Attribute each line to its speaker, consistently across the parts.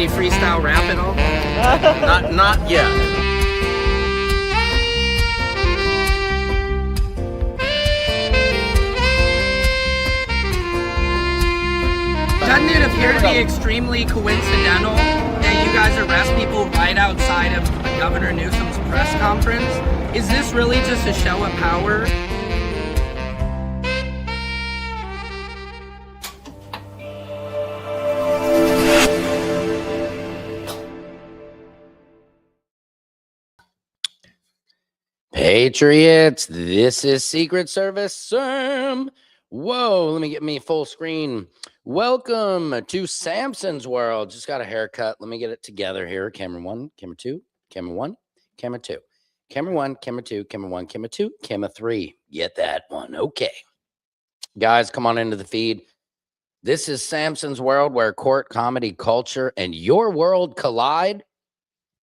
Speaker 1: you freestyle rap at all?
Speaker 2: Not yet.
Speaker 1: Doesn't it appear to be extremely coincidental that you guys arrest people right outside of Governor Newsom's press conference? Is this really just a show of power?
Speaker 2: Patriots, this is Secret Service Sam. Whoa, let me get me full screen. Welcome to Samson's world. Just got a haircut. Let me get it together here. Camera one, camera two, camera one, camera two, camera one, camera two, camera one, camera two, camera three. Get that one. Okay. Guys, come on into the feed. This is Samson's world where court, comedy, culture, and your world collide.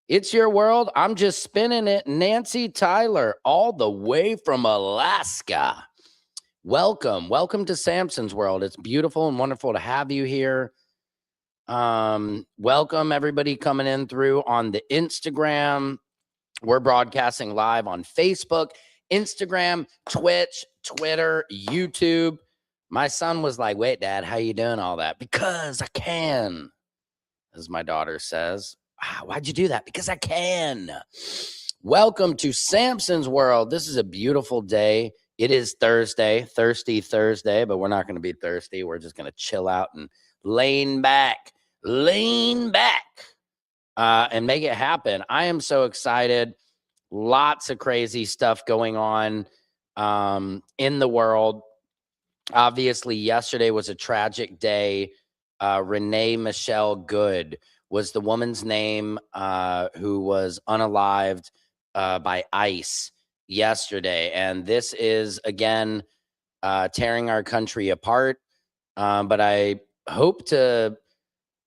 Speaker 2: It's your world. I'm just spinning it. Nancy Tyler, all the way from Alaska. Welcome. Welcome to Samson's world. It's beautiful and wonderful to have you here. Welcome, everybody coming in through on the Instagram. We're broadcasting live on Facebook, Instagram, Twitch, Twitter, YouTube. My son was like, wait, Dad, how you doing all that? Because I can, as my daughter says. Why'd you do that? Because I can. Welcome to Samson's world. This is a beautiful day. It is Thursday, Thirsty Thursday, but we're not going to be thirsty. We're just going to chill out and lean back, and make it happen. I am so excited. Lots of crazy stuff going on in the world. Obviously, yesterday was a tragic day. Renee Michelle Good was the woman's name who was unalived by ICE yesterday. And this is, again, tearing our country apart. But I hope to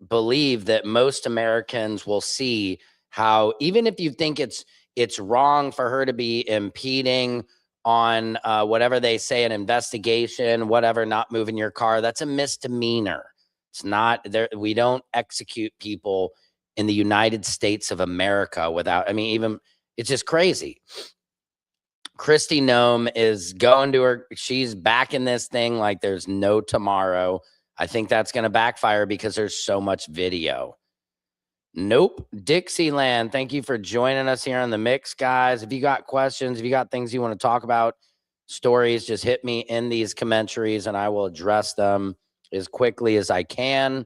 Speaker 2: believe that most Americans will see how, even if you think it's wrong for her to be impeding on whatever they say, an investigation, whatever, not moving your car, that's a misdemeanor. It's not there. We don't execute people in the United States of America without, even it's just crazy. Kristi Noem is going to her. She's back in this thing like there's no tomorrow. I think that's going to backfire because there's so much video. Nope. Dixieland, thank you for joining us here on the mix, guys. If you got questions, if you got things you want to talk about, stories, just hit me in these commentaries and I will address them as quickly as I can.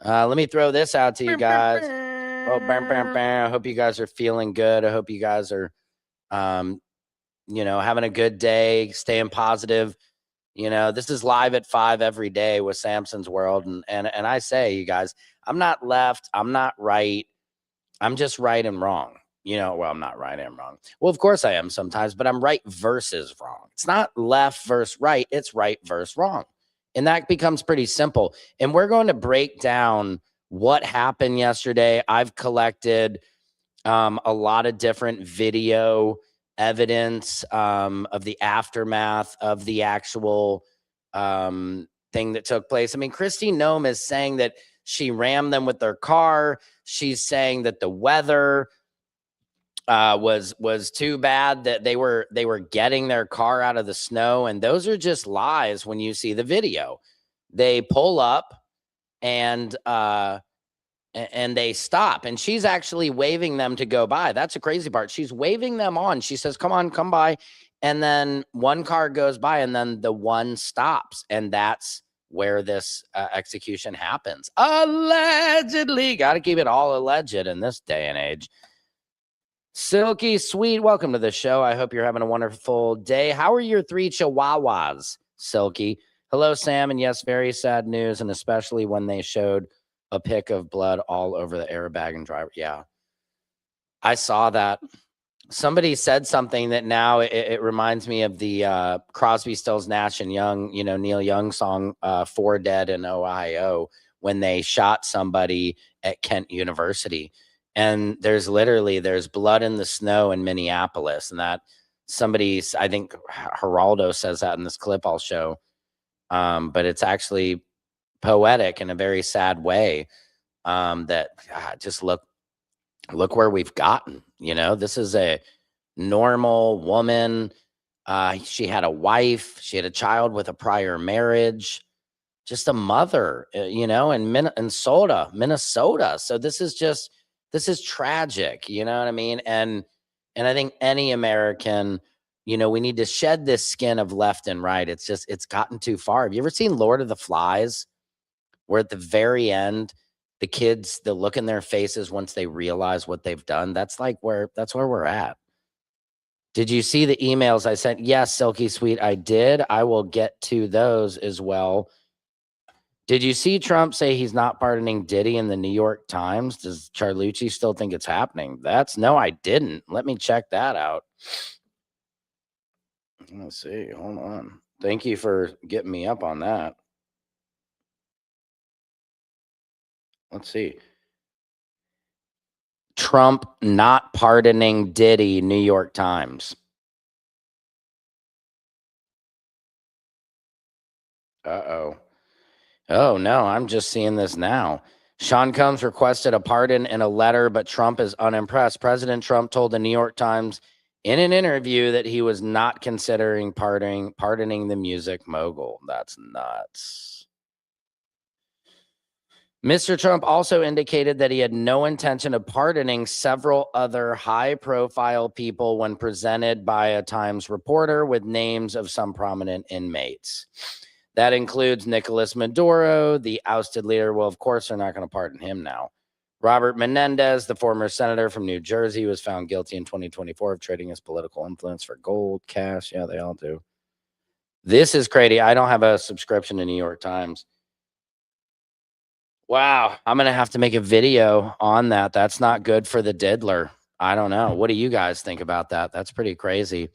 Speaker 2: Let me throw this out to you guys. Oh, I hope you guys are feeling good. I hope you guys are, having a good day, staying positive. This is live at 5 every day with Samson's World. And I say, you guys, I'm not left. I'm not right. I'm just right and wrong. I'm not right and wrong. Well, of course I am sometimes, but I'm right versus wrong. It's not left versus right. It's right versus wrong. And that becomes pretty simple. And we're going to break down what happened yesterday. I've collected a lot of different video evidence of the aftermath of the actual thing that took place. Kristi Noem is saying that she rammed them with their car. She's saying that the weather was too bad, that they were getting their car out of the snow. And those are just lies. When you see the video, they pull up and they stop, and she's actually waving them to go by. That's the crazy part. She's waving them on. She says, come on, come by. And then one car goes by and then the one stops. And that's where this execution happens. Allegedly. Got to keep it all alleged in this day and age. Silky Sweet, welcome to the show. I hope you're having a wonderful day. How are your 3 chihuahuas, Silky? Hello, Sam. And yes, very sad news, and especially when they showed a pic of blood all over the airbag and driver. Yeah, I saw that. Somebody said something that now it reminds me of the Crosby, Stills, Nash and Young, Neil Young song, 4 Dead in Ohio, when they shot somebody at Kent University. And there's blood in the snow in Minneapolis. And that somebody, I think Geraldo says that in this clip I'll show. But it's actually poetic in a very sad way. that just look where we've gotten. You know, this is a normal woman. She had a wife. She had a child with a prior marriage. Just a mother, you know, in Minnesota. So this is tragic. You know what I mean? And I think any American, you know, we need to shed this skin of left and right. It's gotten too far. Have you ever seen Lord of the Flies, where at the very end, the kids, the look in their faces once they realize what they've done? That's where we're at. Did you see the emails I sent? Yes, Silky Sweet, I did. I will get to those as well. Did you see Trump say he's not pardoning Diddy in the New York Times? Does Charlucci still think it's happening? No, I didn't. Let me check that out. Let's see. Hold on. Thank you for getting me up on that. Let's see. Trump not pardoning Diddy, New York Times. Uh-oh. Oh, no, I'm just seeing this now. Sean Combs requested a pardon in a letter, but Trump is unimpressed. President Trump told the New York Times in an interview that he was not considering pardoning the music mogul. That's nuts. Mr. Trump also indicated that he had no intention of pardoning several other high-profile people when presented by a Times reporter with names of some prominent inmates. That includes Nicolas Maduro, the ousted leader. Well, of course, they're not going to pardon him now. Robert Menendez, the former senator from New Jersey, was found guilty in 2024 of trading his political influence for gold, cash. Yeah, they all do. This is crazy. I don't have a subscription to New York Times. Wow, I'm going to have to make a video on that. That's not good for the diddler. I don't know. What do you guys think about that? That's pretty crazy.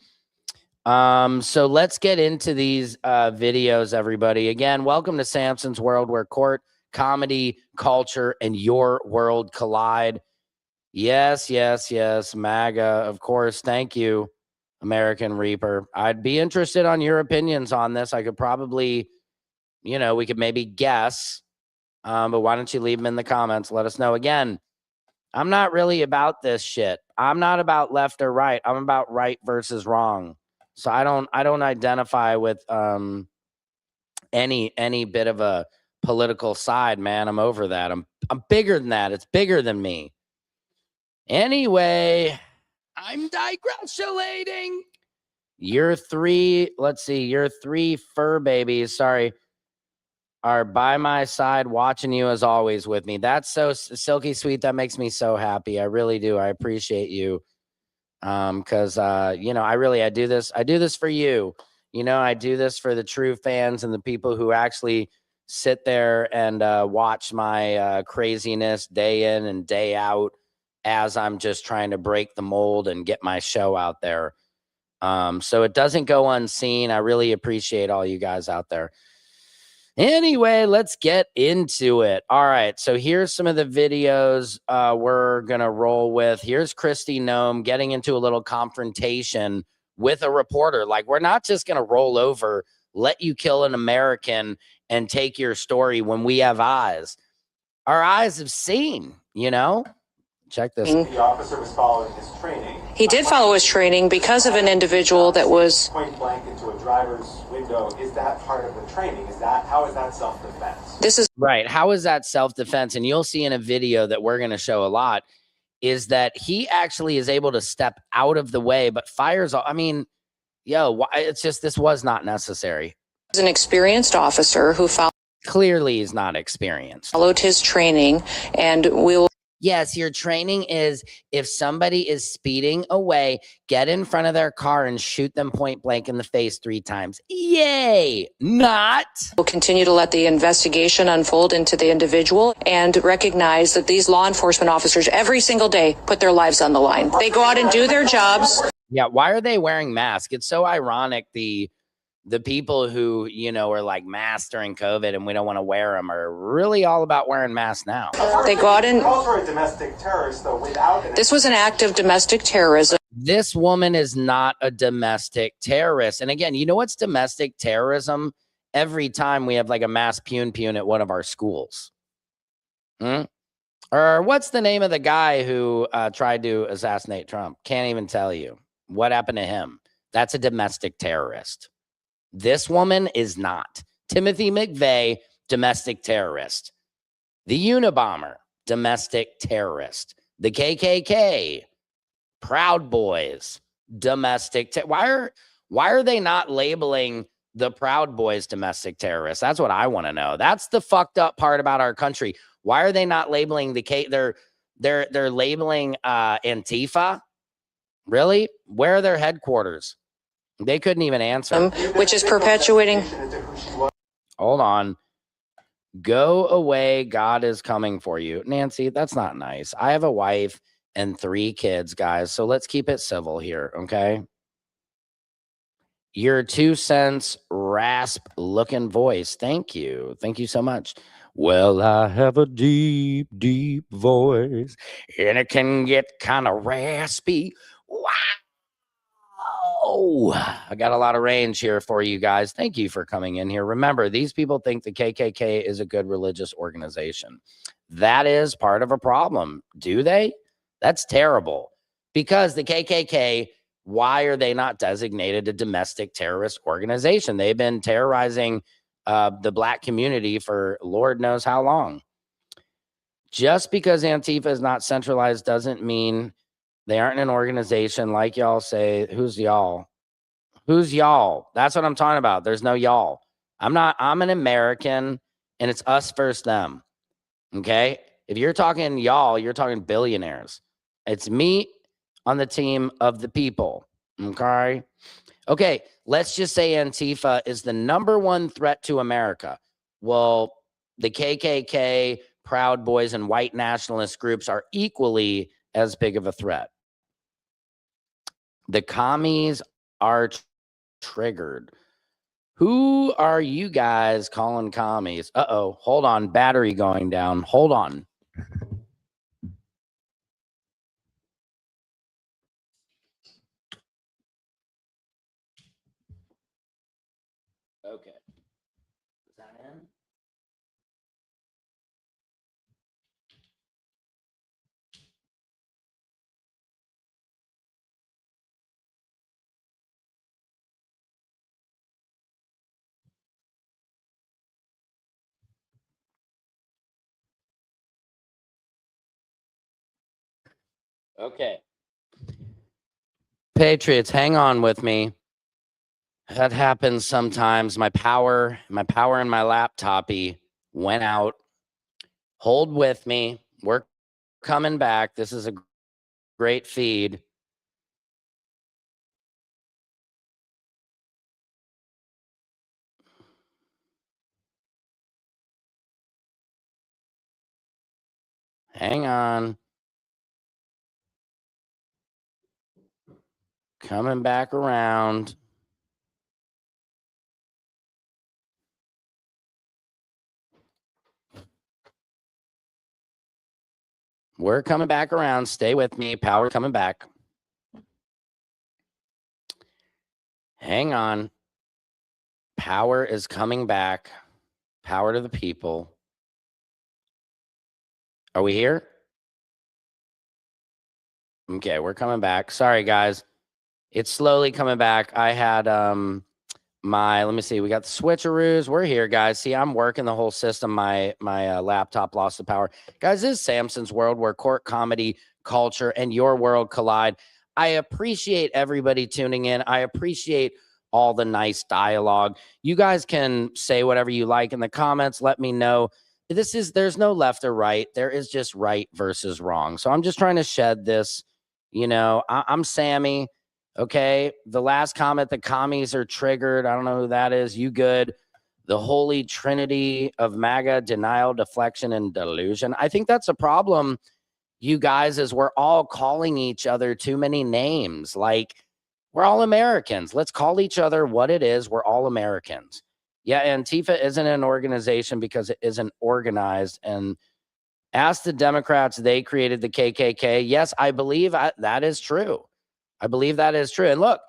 Speaker 2: So let's get into these videos, everybody. Again, welcome to Samson's World, where court, comedy, culture, and your world collide. Yes, MAGA, of course. Thank you, American Reaper. I'd be interested on your opinions on this. I could probably, you know, we could maybe guess, but why don't you leave them in the comments? Let us know. Again, I'm not really about this shit. I'm not about left or right. I'm about right versus wrong. So I don't identify with any bit of a political side, man. I'm over that. I'm bigger than that. It's bigger than me. Anyway, I'm digressulating. Your three fur babies, sorry, are by my side watching you as always with me. That's so Silky Sweet. That makes me so happy. I really do. I appreciate you. Because you know, I do this for you. You know, I do this for the true fans and the people who actually sit there and watch my craziness day in and day out as I'm just trying to break the mold and get my show out there. So it doesn't go unseen. I really appreciate all you guys out there. Anyway, let's get into it. All right, so here's some of the videos we're going to roll with. Here's Kristi Noem getting into a little confrontation with a reporter. Like, we're not just going to roll over, let you kill an American and take your story when we have eyes. Our eyes have seen, you know? Check this.
Speaker 3: The officer was following his training.
Speaker 4: He did follow his training because of an individual that was
Speaker 3: point blank into a driver's window. Is that part of the training? How is that self-defense?
Speaker 4: This is
Speaker 2: right. How is that self-defense? And you'll see in a video that we're going to show a lot is that he actually is able to step out of the way, but fires. I mean, it's just, this was not necessary.
Speaker 4: an experienced officer who
Speaker 2: Clearly he's not experienced.
Speaker 4: followed his training, and will.
Speaker 2: Yes, your training is if somebody is speeding away, get in front of their car and shoot them point blank in the face 3 times. Yay! Not.
Speaker 4: Will continue to let the investigation unfold into the individual and recognize that these law enforcement officers every single day put their lives on the line. They go out and do their jobs.
Speaker 2: Yeah, why are they wearing masks? It's so ironic. The people who, are like masked during COVID and we don't want to wear them are really all about wearing masks now.
Speaker 4: They go out and.
Speaker 3: Also a domestic terrorist, though, without.
Speaker 4: This was an act of domestic terrorism.
Speaker 2: This woman is not a domestic terrorist. And again, you know what's domestic terrorism? Every time we have like a mass pun at one of our schools. Or what's the name of the guy who tried to assassinate Trump? Can't even tell you. What happened to him? That's a domestic terrorist. This woman is not. Timothy McVeigh, domestic terrorist. The Unabomber, domestic terrorist. The KKK, Proud Boys, domestic. Why are they not labeling the Proud Boys domestic terrorists? That's what I want to know. That's the fucked up part about our country. Why are they not labeling they're labeling Antifa? Really? Where are their headquarters? They couldn't even answer.
Speaker 4: Which is perpetuating.
Speaker 2: Hold on. Go away. God is coming for you. Nancy, that's not nice. I have a wife and 3 kids, guys. So let's keep it civil here, okay? Your 2 cents rasp looking voice. Thank you. Thank you so much. Well, I have a deep, deep voice, and it can get kind of raspy. Wow. I got a lot of range here for you guys. Thank you for coming in here. Remember, these people think the KKK is a good religious organization. That is part of a problem. Do they? That's terrible. Because the KKK, why are they not designated a domestic terrorist organization? They've been terrorizing the black community for Lord knows how long. Just because Antifa is not centralized doesn't mean they aren't an organization like y'all say. Who's y'all? Who's y'all? That's what I'm talking about. There's no y'all. I'm an American, and it's us versus them. Okay? If you're talking y'all, you're talking billionaires. It's me on the team of the people. Okay? Okay, let's just say Antifa is the #1 threat to America. Well, the KKK, Proud Boys, and white nationalist groups are equally as big of a threat. The commies are triggered. Who are you guys calling commies? Uh-oh, hold on, battery going down. Hold on. Okay. Is that in? Okay. Patriots, hang on with me. That happens sometimes. My power in my laptopy went out. Hold with me. We're coming back. This is a great feed. Hang on. Coming back around. We're coming back around. Stay with me. Power coming back. Hang on. Power is coming back. Power to the people. Are we here? Okay, we're coming back. Sorry, guys. It's slowly coming back. I had let me see. We got the switcheroos. We're here, guys. See, I'm working the whole system. My laptop lost the power. Guys, this is Samson's World, where court, comedy, culture, and your world collide. I appreciate everybody tuning in. I appreciate all the nice dialogue. You guys can say whatever you like in the comments. Let me know. There's no left or right. There is just right versus wrong. So I'm just trying to shed this. I'm Sammy. Okay. The last comment, the commies are triggered. I don't know who that is. You good? The holy trinity of MAGA, denial, deflection, and delusion. I think that's a problem, you guys, is we're all calling each other too many names. Like, we're all Americans. Let's call each other what it is. We're all Americans. Yeah, Antifa isn't an organization because it isn't organized. And ask the Democrats, they created the KKK. Yes, I believe that is true. I believe that is true. And look,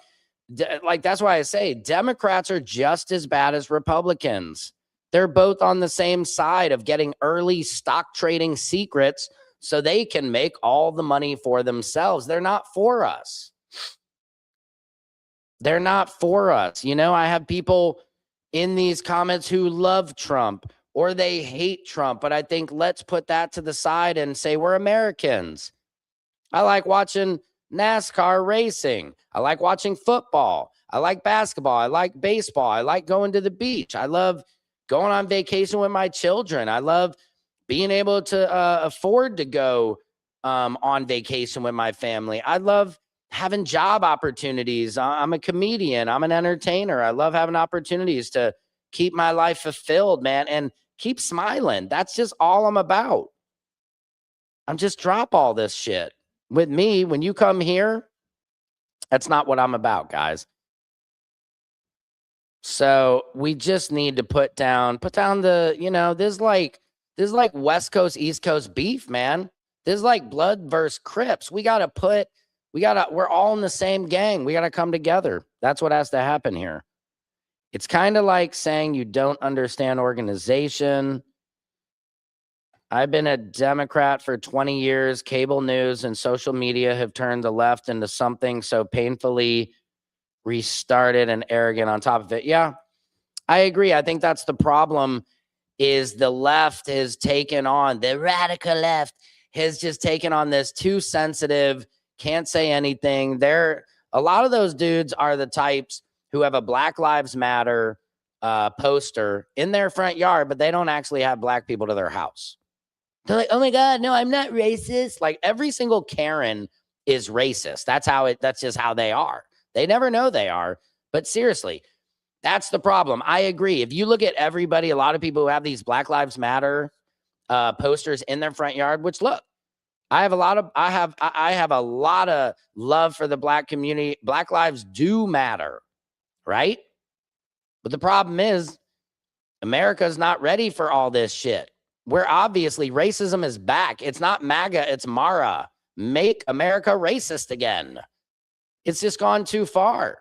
Speaker 2: that's why I say Democrats are just as bad as Republicans. They're both on the same side of getting early stock trading secrets so they can make all the money for themselves. They're not for us. They're not for us. You know, I have people in these comments who love Trump or they hate Trump, but I think let's put that to the side and say we're Americans. I like watching NASCAR racing. I like watching football. I like basketball. I like baseball. I like going to the beach. I love going on vacation with my children. I love being able to afford to go on vacation with my family. I love having job opportunities. I'm a comedian. I'm an entertainer. I love having opportunities to keep my life fulfilled, man, and keep smiling. That's just all I'm about. I'm just drop all this shit. With me, when you come here, that's not what I'm about, guys. So we just need to put down the, you know, this is like West Coast, East Coast beef, man. This is like blood versus Crips. We're all in the same gang. We got to come together. That's what has to happen here. It's kind of like saying you don't understand organization. I've been a Democrat for 20 years. Cable news and social media have turned the left into something so painfully restarted and arrogant on top of it. Yeah, I agree. I think that's the problem, is the left has taken on, the radical left has just taken on this too sensitive, can't say anything. A lot of those dudes are the types who have a Black Lives Matter poster in their front yard, but they don't actually have black people to their house. They're like, oh my God, no, I'm not racist. Like every single Karen is racist. That's just how they are. They never know they are. But seriously, that's the problem. I agree. If you look at everybody, a lot of people who have these Black Lives Matter posters in their front yard, which look, I have a lot of love for the black community. Black lives do matter, right? But the problem is America's not ready for all this shit. Where obviously racism is back. It's not MAGA, it's Mara. Make America racist again. It's just gone too far.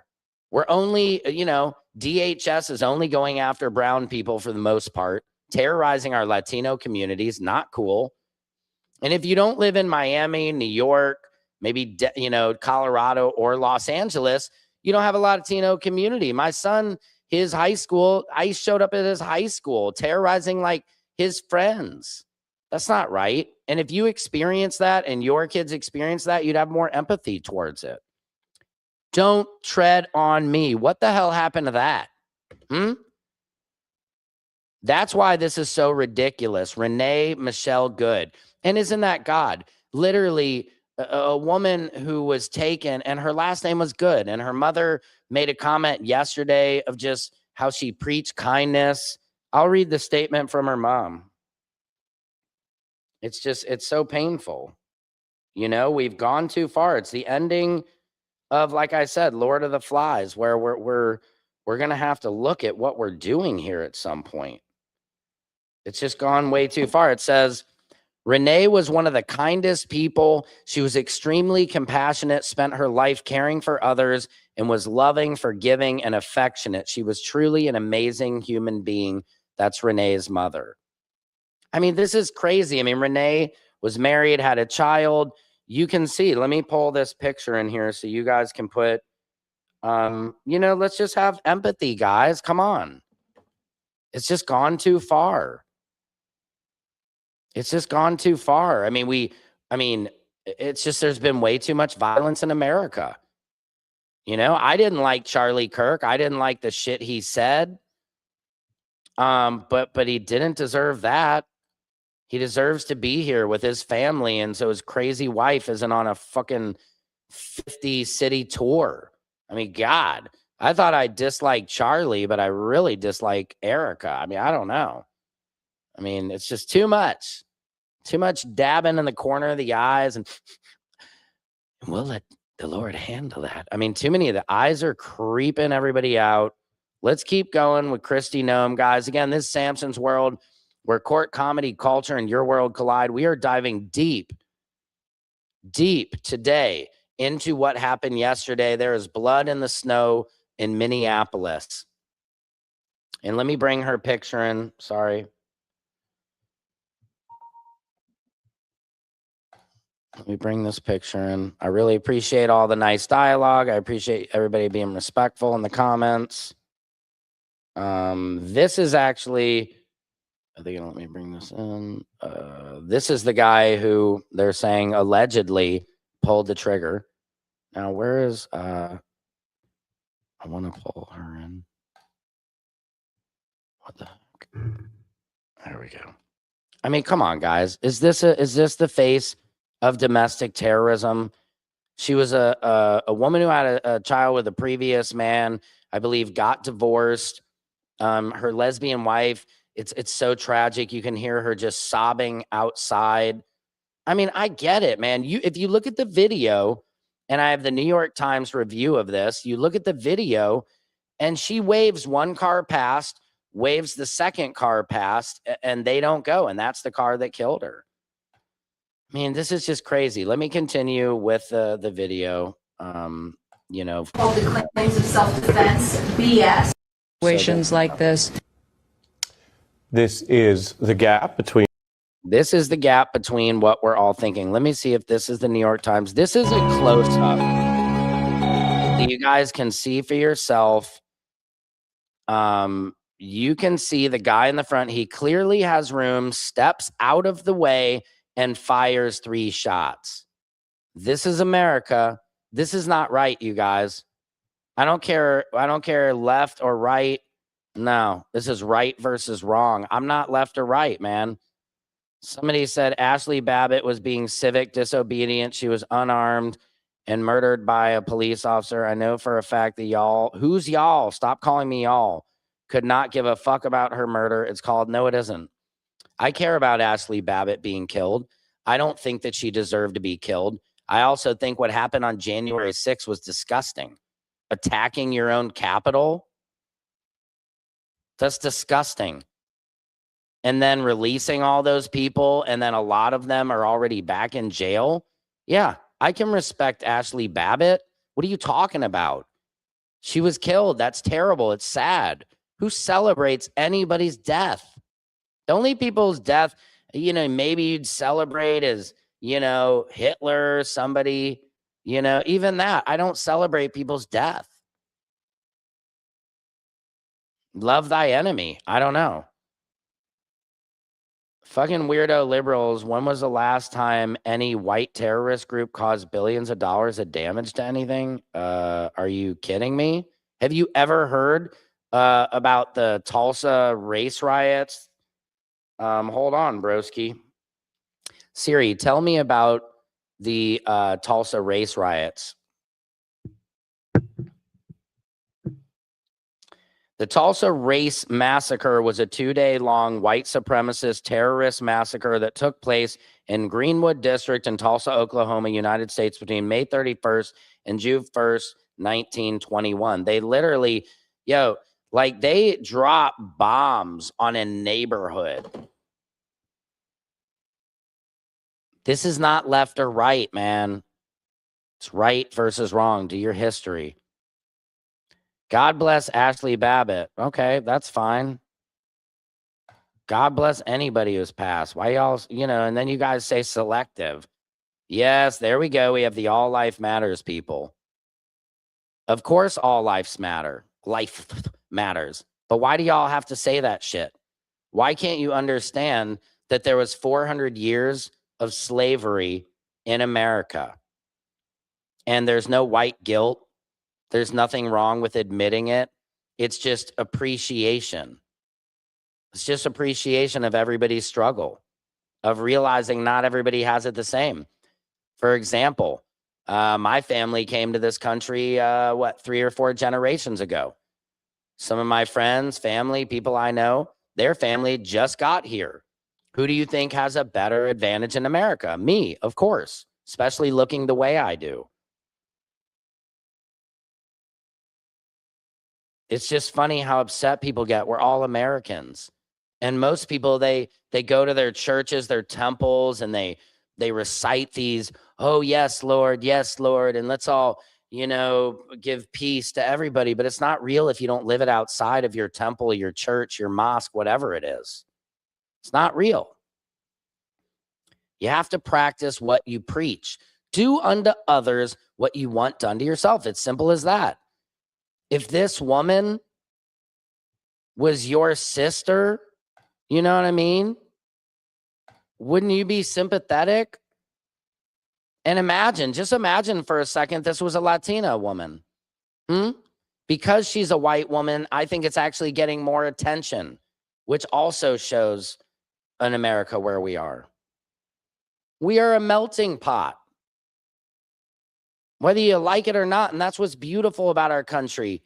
Speaker 2: We're only, DHS is only going after brown people for the most part, terrorizing our Latino communities. Not cool. And if you don't live in Miami, New York, maybe, Colorado or Los Angeles, you don't have a Latino community. My son, his high school, I showed up at his high school terrorizing like his friends. That's not right. And if you experience that and your kids experience that, you'd have more empathy towards it. Don't tread on me. What the hell happened to that? That's why this is so ridiculous. Renee Michelle Good. And isn't that God? Literally a woman who was taken and her last name was Good. And her mother made a comment yesterday of just how she preached kindness. I'll read the statement from her mom. It's so painful. We've gone too far. It's the ending of, like I said, Lord of the Flies, where we're going to have to look at what we're doing here at some point. It's just gone way too far. It says, Renee was one of the kindest people. She was extremely compassionate, spent her life caring for others, and was loving, forgiving, and affectionate. She was truly an amazing human being. That's Renee's mother. I mean, this is crazy. I mean, Renee was married, had a child. You can see, let me pull this picture in here so you guys can put, let's just have empathy, guys. Come on. It's just gone too far. It's just gone too far. I mean, it's just, there's been way too much violence in America. I didn't like Charlie Kirk. I didn't like the shit he said. But he didn't deserve that. He deserves to be here with his family. And so his crazy wife isn't on a fucking 50 city tour. I mean, God, I thought I disliked Charlie, but I really dislike Erica. I mean, I don't know. I mean, it's just too much dabbing in the corner of the eyes, and we'll let the Lord handle that. I mean, too many of the eyes are creeping everybody out. Let's keep going with Kristi Noem, guys. Again, this is Samson's World, where court, comedy, culture, and your world collide. We are diving deep today into what happened yesterday. There is blood in the snow in Minneapolis. And let me bring her picture in. Sorry. Let me bring this picture in. I really appreciate all the nice dialogue. I appreciate everybody being respectful in the comments. This is actually, I think, let me bring this in. This is the guy who they're saying allegedly pulled the trigger. Now, where is, I want to pull her in. What the heck? There we go. I mean, come on, guys. Is this the face of domestic terrorism? She was a woman who had a child with a previous man, I believe, got divorced. Her lesbian wife, it's so tragic. You can hear her just sobbing outside. I mean, I get it, man. If you look at the video, and I have the New York Times review of this, you look at the video, and she waves one car past, waves the second car past, and they don't go, and that's the car that killed her. I mean, this is just crazy. Let me continue with the video. You know,
Speaker 5: all the claims of self-defense, BS.
Speaker 4: Situations like this.
Speaker 6: This is the gap between.
Speaker 2: This is the gap between what we're all thinking. Let me see if this is the New York Times. This is a close-up. You guys can see for yourself. You can see the guy in the front. He clearly has room, steps out of the way, and fires 3 shots. This is America. This is not right, you guys. I don't care left or right. No, this is right versus wrong. I'm not left or right, man. Somebody said Ashley Babbitt was being civic disobedient. She was unarmed and murdered by a police officer. I know for a fact that y'all, who's y'all? Stop calling me y'all. Could not give a fuck about her murder. It's called No, It Isn't. I care about Ashley Babbitt being killed. I don't think that she deserved to be killed. I also think what happened on January 6th was disgusting. Attacking your own capital. That's disgusting. And then releasing all those people, and then a lot of them are already back in jail. Yeah, I can respect Ashley Babbitt. What are you talking about? She was killed. That's terrible. It's sad. Who celebrates anybody's death? The only people's death, you know, maybe you'd celebrate is, you know, Hitler, somebody, you know, even that. I don't celebrate people's death. Love thy enemy. I don't know. Fucking weirdo liberals. When was the last time any white terrorist group caused billions of dollars of damage to anything? Are you kidding me? Have you ever heard about the Tulsa race riots? Hold on, broski. Siri, tell me about the Tulsa race riots. The Tulsa Race Massacre was a 2-day-long white supremacist terrorist massacre that took place in Greenwood District in Tulsa, Oklahoma, United States between May 31st and June 1st, 1921. They literally, like they dropped bombs on a neighborhood. This is not left or right, man. It's right versus wrong. Do your history. God bless Ashley Babbitt. Okay, that's fine. God bless anybody who's passed. Why y'all, and then you guys say selective. Yes, there we go. We have the all life matters people. Of course, all lives matter. Life matters. But why do y'all have to say that shit? Why can't you understand that there was 400 years of slavery in America? And there's no white guilt. There's nothing wrong with admitting it. It's just appreciation. It's just appreciation of everybody's struggle, of realizing not everybody has it the same. For example, my family came to this country, 3 or 4 generations ago. Some of my friends, family, people I know, their family just got here. Who do you think has a better advantage in America? Me, of course, especially looking the way I do. It's just funny how upset people get. We're all Americans. And most people, they go to their churches, their temples, and they recite these, oh, yes, Lord, and let's all, give peace to everybody. But it's not real if you don't live it outside of your temple, your church, your mosque, whatever it is. It's not real. You have to practice what you preach. Do unto others what you want done to yourself. It's simple as that. If this woman was your sister, you know what I mean? Wouldn't you be sympathetic? And just imagine for a second, this was a Latina woman. Because she's a white woman, I think it's actually getting more attention, which also shows an America where we are. We are a melting pot, whether you like it or not. And that's what's beautiful about our country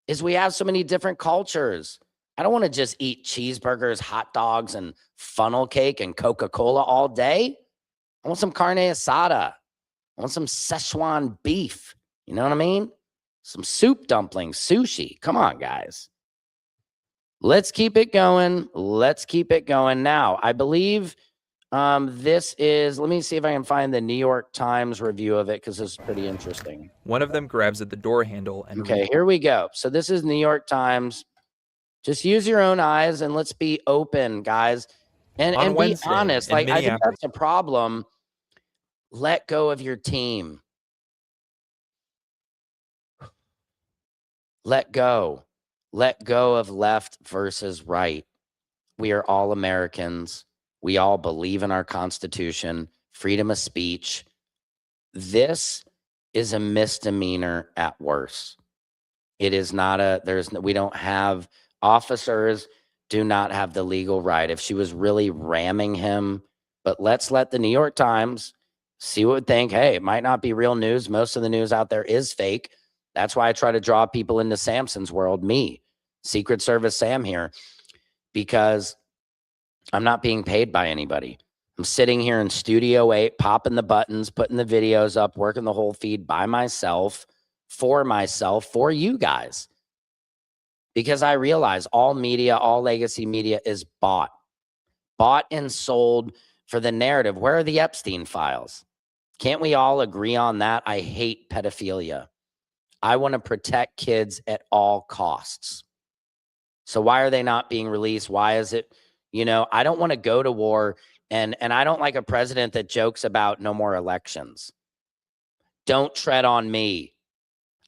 Speaker 2: is we have so many different cultures. I don't want to just eat cheeseburgers, hot dogs, and funnel cake and Coca-Cola all day. I want some carne asada. I want some Szechuan beef. You know what I mean? Some soup dumplings, sushi. Come on, guys. Let's keep it going. Let's keep it going. Now, I believe this is, let me see if I can find the New York Times review of it because this is pretty interesting.
Speaker 7: One of them grabs at the door handle and
Speaker 2: okay, here we go. So this is New York Times. Just use your own eyes and let's be open, guys. And be honest. Like, I think that's a problem. Let go of your team. Let go. Let go of left versus right. We are all Americans. We all believe in our Constitution, freedom of speech. This is a misdemeanor at worst. It is not we don't have, officers do not have the legal right. If she was really ramming him, but let's let the New York Times see what we think. Hey, it might not be real news. Most of the news out there is fake. That's why I try to draw people into Samson's world, me, Secret Service Sam here, because I'm not being paid by anybody. I'm sitting here in Studio 8, popping the buttons, putting the videos up, working the whole feed by myself, for you guys. Because I realize all media, all legacy media is bought and sold for the narrative. Where are the Epstein files? Can't we all agree on that? I hate pedophilia. I want to protect kids at all costs. So why are they not being released? Why is it, I don't want to go to war, and I don't like a president that jokes about no more elections. Don't tread on me.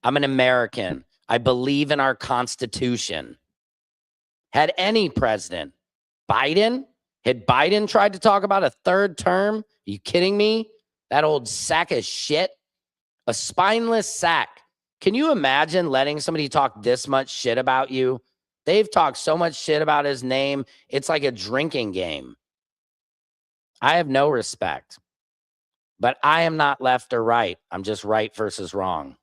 Speaker 2: I'm an American. I believe in our Constitution. Had any president, had Biden tried to talk about a third term? Are you kidding me? That old sack of shit, a spineless sack. Can you imagine letting somebody talk this much shit about you? They've talked so much shit about his name. It's like a drinking game. I have no respect, but I am not left or right. I'm just right versus wrong.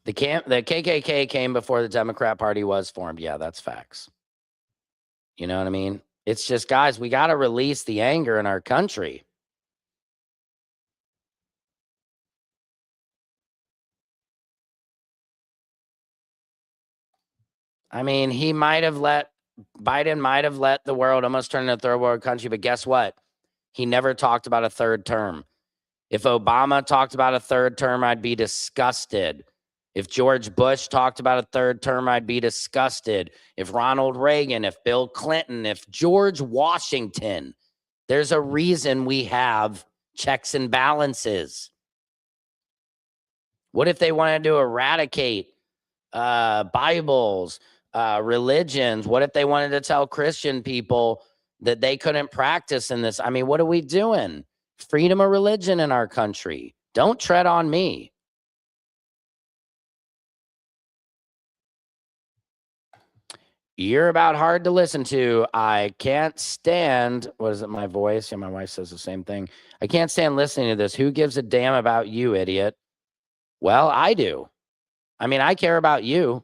Speaker 2: The KKK came before the Democrat Party was formed. Yeah, that's facts. You know what I mean? It's just, guys, we got to release the anger in our country. I mean, Biden might have let the world almost turn into a third world country, but guess what? He never talked about a third term. If Obama talked about a third term, I'd be disgusted. If George Bush talked about a third term, I'd be disgusted. If Ronald Reagan, if Bill Clinton, if George Washington, there's a reason we have checks and balances. What if they wanted to eradicate Bibles, religions? What if they wanted to tell Christian people that they couldn't practice in this? I mean, what are we doing? Freedom of religion in our country. Don't tread on me. You're about hard to listen to. I can't stand, what is it, my voice? Yeah, my wife says the same thing. I can't stand listening to this. Who gives a damn about you, idiot? Well, I do. I mean, I care about you.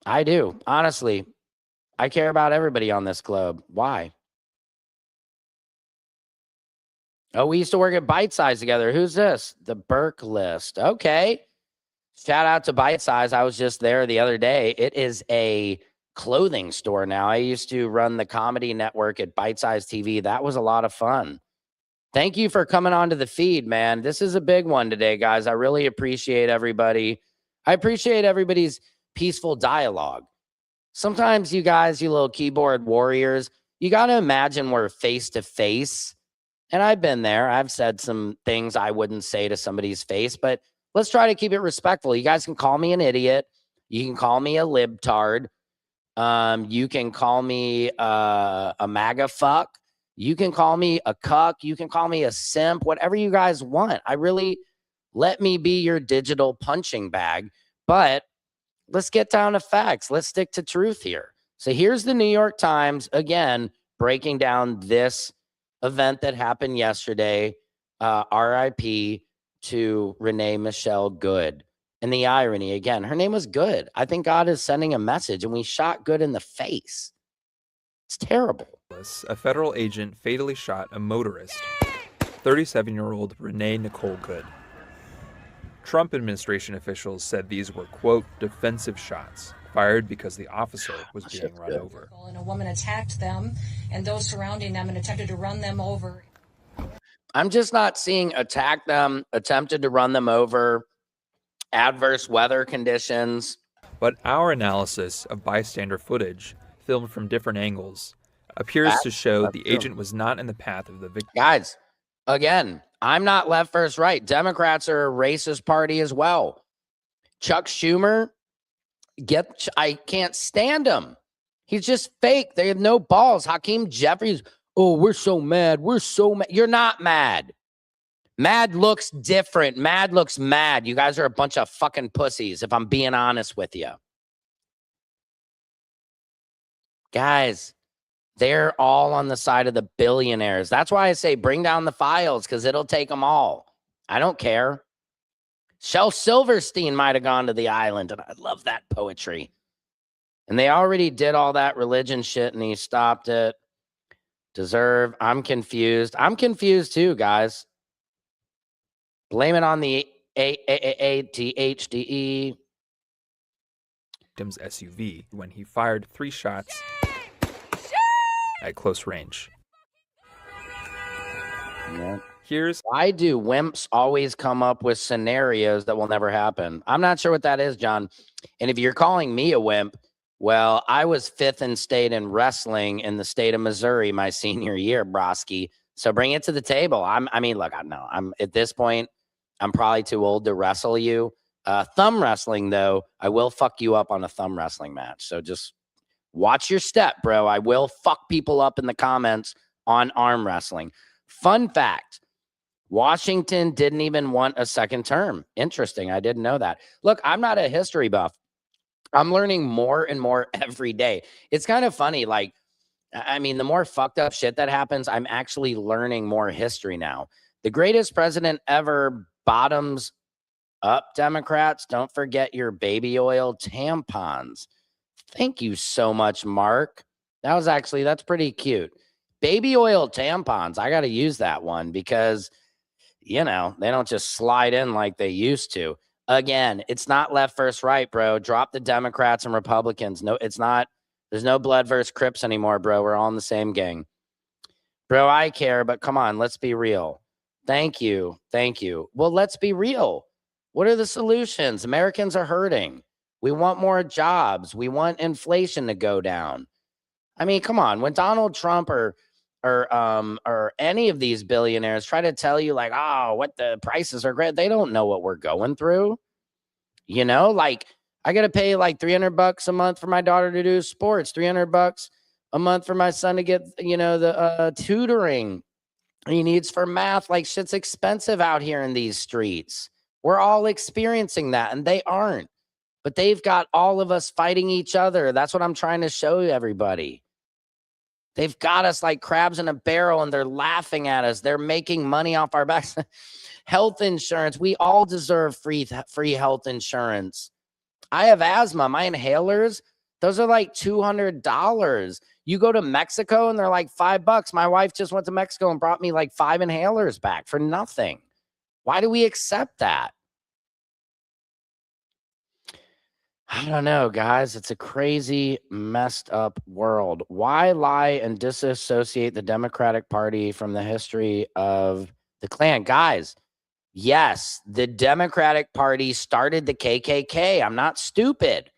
Speaker 2: I do. Honestly, I care about everybody on this globe. Why? Oh, we used to work at Bite Size together. Who's this? The Burke List. Okay. Shout out to Bite Size. I was just there the other day. It is a clothing store now. I used to run the comedy network at Bite Size TV. That was a lot of fun. Thank you for coming on to the feed, man. This is a big one today, guys. I really appreciate everybody. I appreciate everybody's peaceful dialogue. Sometimes you guys, you little keyboard warriors, you got to imagine we're face to face. And I've been there. I've said some things I wouldn't say to somebody's face, but let's try to keep it respectful. You guys can call me an idiot. You can call me a libtard. You can call me a MAGA fuck. You can call me a cuck. You can call me a simp, whatever you guys want. Let me be your digital punching bag. But let's get down to facts. Let's stick to truth here. So here's the New York Times, again, breaking down this event that happened yesterday, RIP to Renee Michelle Good. And the irony, again, her name was Good. I think God is sending a message, and we shot Good in the face. It's terrible.
Speaker 7: A federal agent fatally shot a motorist, 37-year-old Renee Nicole Good. Trump administration officials said these were, quote, defensive shots fired because the officer was being run over.
Speaker 4: And a woman attacked them and those surrounding them and attempted to run them over.
Speaker 2: I'm just not seeing attack them, attempted to run them over, adverse weather conditions.
Speaker 7: But our analysis of bystander footage, filmed from different angles, appears to show the agent was not in the path of the victim.
Speaker 2: Guys, again, I'm not left versus right. Democrats are a racist party as well. Chuck Schumer, I can't stand him. He's just fake. They have no balls. Hakeem Jeffries, oh, we're so mad. We're so mad. You're not mad. Mad looks different. Mad looks mad. You guys are a bunch of fucking pussies, if I'm being honest with you. Guys, they're all on the side of the billionaires. That's why I say bring down the files, because it'll take them all. I don't care. Shel Silverstein might have gone to the island, and I love that poetry. And they already did all that religion shit, and he stopped it. Deserve. I'm confused. I'm confused too, guys. Blame it on the AAATHDE.
Speaker 7: Victim's SUV when he fired 3 shots at close range.
Speaker 2: Yeah.
Speaker 7: Why
Speaker 2: do wimps always come up with scenarios that will never happen? I'm not sure what that is, John. And if you're calling me a wimp, well, I was 5th in state in wrestling in the state of Missouri my senior year, Broski. So bring it to the table. Look, I'm at this point, I'm probably too old to wrestle you. Thumb wrestling, though, I will fuck you up on a thumb wrestling match. So just watch your step, bro. I will fuck people up in the comments on arm wrestling. Fun fact. Washington didn't even want a second term. Interesting. I didn't know that. Look, I'm not a history buff. I'm learning more and more every day. It's kind of funny. Like, the more fucked up shit that happens, I'm actually learning more history now. The greatest president ever bottoms up, Democrats. Don't forget your baby oil tampons. Thank you so much, Mark. That's pretty cute. Baby oil tampons. I got to use that one because they don't just slide in like they used to. Again, it's not left versus right, bro. Drop the Democrats and Republicans. No, it's not. There's no blood versus Crips anymore, bro. We're all in the same gang. Bro, I care, but come on, let's be real. Thank you. Well, let's be real. What are the solutions? Americans are hurting. We want more jobs. We want inflation to go down. Come on. When Donald Trump or any of these billionaires try to tell you like, oh, what the prices are great, they don't know what we're going through. I got to pay like $300 a month for my daughter to do sports, $300 a month for my son to get, the tutoring he needs for math. Like, shit's expensive out here in these streets. We're all experiencing that, and they aren't. But they've got all of us fighting each other. That's what I'm trying to show everybody. They've got us like crabs in a barrel, and they're laughing at us. They're making money off our backs. Health insurance. We all deserve free health insurance. I have asthma. My inhalers, those are like $200. You go to Mexico, and they're like $5. My wife just went to Mexico and brought me like 5 inhalers back for nothing. Why do we accept that? I don't know, guys. It's a crazy, messed up world. Why lie and disassociate the Democratic Party from the history of the Klan? Guys, yes, the Democratic Party started the KKK. I'm not stupid.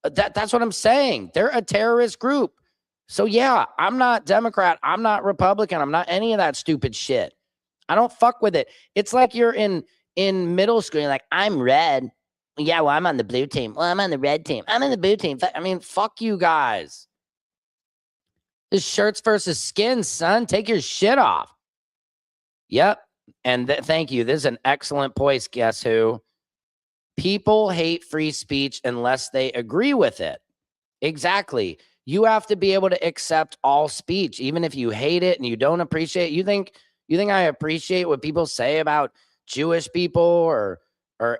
Speaker 2: That's what I'm saying. They're a terrorist group. So yeah, I'm not Democrat. I'm not Republican. I'm not any of that stupid shit. I don't fuck with it. It's like you're in middle school. You're like, I'm red. Yeah, well, I'm on the blue team. Well, I'm on the red team. I'm on the blue team. I mean, fuck you guys. This shirts versus skins, son. Take your shit off. Yep. And thank you. This is an excellent point. Guess who? People hate free speech unless they agree with it. Exactly. You have to be able to accept all speech, even if you hate it and you don't appreciate it. You think I appreciate what people say about Jewish people or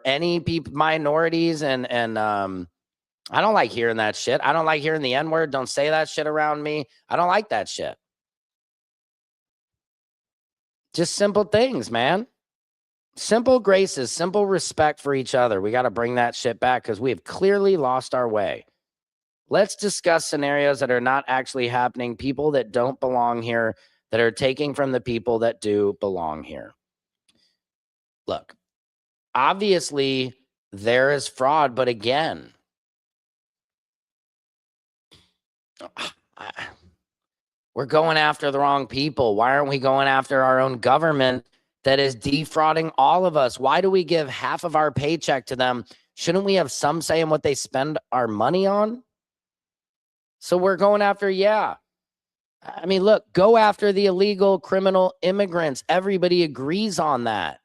Speaker 2: any people, minorities, and I don't like hearing that shit. I don't like hearing the N-word. Don't say that shit around me. I don't like that shit. Just simple things, man. Simple graces, simple respect for each other. We got to bring that shit back because we have clearly lost our way. Let's discuss scenarios that are not actually happening, people that don't belong here, that are taking from the people that do belong here. Look, obviously there is fraud, but again, we're going after the wrong people. Why aren't we going after our own government that is defrauding all of us? Why do we give half of our paycheck to them? Shouldn't we have some say in what they spend our money on? So we're going after, yeah. I mean, look, go after the illegal criminal immigrants. Everybody agrees on that.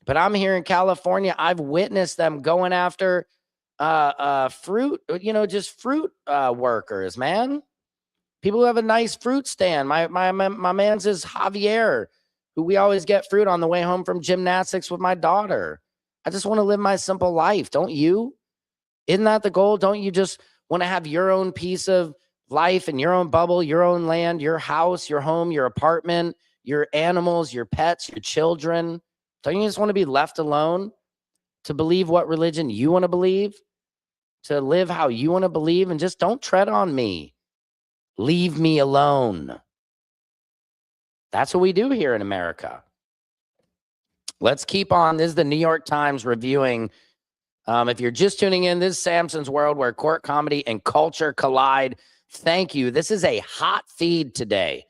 Speaker 2: But I'm here in California. I've witnessed them going after fruit, just fruit workers, man. People who have a nice fruit stand. My man's is Javier, who we always get fruit on the way home from gymnastics with my daughter. I just want to live my simple life. Don't you? Isn't that the goal? Don't you just want to have your own piece of life and your own bubble, your own land, your house, your home, your apartment, your animals, your pets, your children? Don't you just want to be left alone to believe what religion you want to believe, to live how you want to believe, and just don't tread on me? Leave me alone. That's what we do here in America. Let's keep on. This is the New York Times reviewing. If you're just tuning in, this is Samson's World, where court comedy and culture collide. Thank you. This is a hot feed today.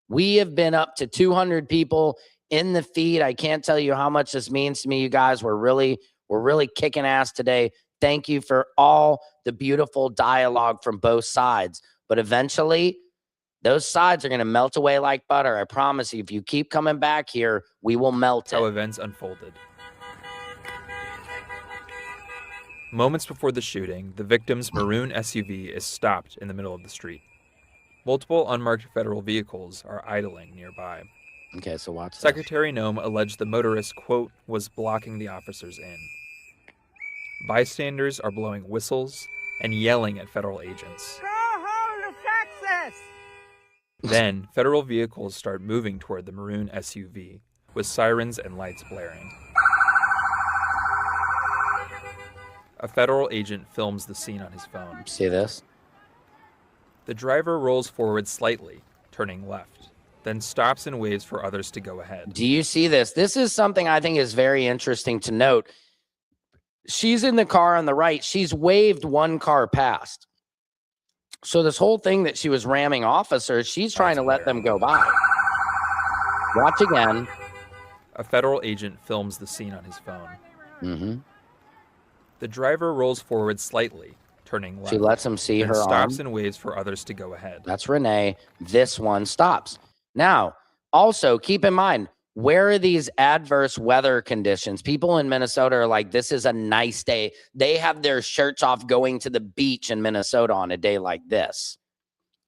Speaker 2: We have been up to 200 people in the feed. I can't tell you how much this means to me, you guys. We're really kicking ass today. Thank you for all the beautiful dialogue from both sides. But eventually, those sides are going to melt away like butter. I promise you, if you keep coming back here, we will melt it.
Speaker 7: How events unfolded. Moments before the shooting, the victim's maroon SUV is stopped in the middle of the street. Multiple unmarked federal vehicles are idling nearby.
Speaker 2: Okay, so watch this.
Speaker 7: Secretary Noem alleged the motorist, quote, was blocking the officers in. Bystanders are blowing whistles and yelling at federal agents.
Speaker 8: Go home to Texas!
Speaker 7: Then, federal vehicles start moving toward the maroon SUV, with sirens and lights blaring. A federal agent films the scene on his phone.
Speaker 2: See this?
Speaker 7: The driver rolls forward slightly, turning left, then stops and waves for others to go ahead.
Speaker 2: Do you see this? This is something I think is very interesting to note. She's in the car on the right. She's waved one car past. So this whole thing that she was ramming officers, she's trying to let them go by. Watch again.
Speaker 7: A federal agent films the scene on his phone.
Speaker 2: Mm-hmm.
Speaker 7: The driver rolls forward slightly, turning left.
Speaker 2: She lets him see her
Speaker 7: stops
Speaker 2: arm.
Speaker 7: and waves for others to go ahead.
Speaker 2: That's Renee. This one stops. Now, also keep in mind, where are these adverse weather conditions? People in Minnesota are like, this is a nice day. They have their shirts off going to the beach in Minnesota on a day like this.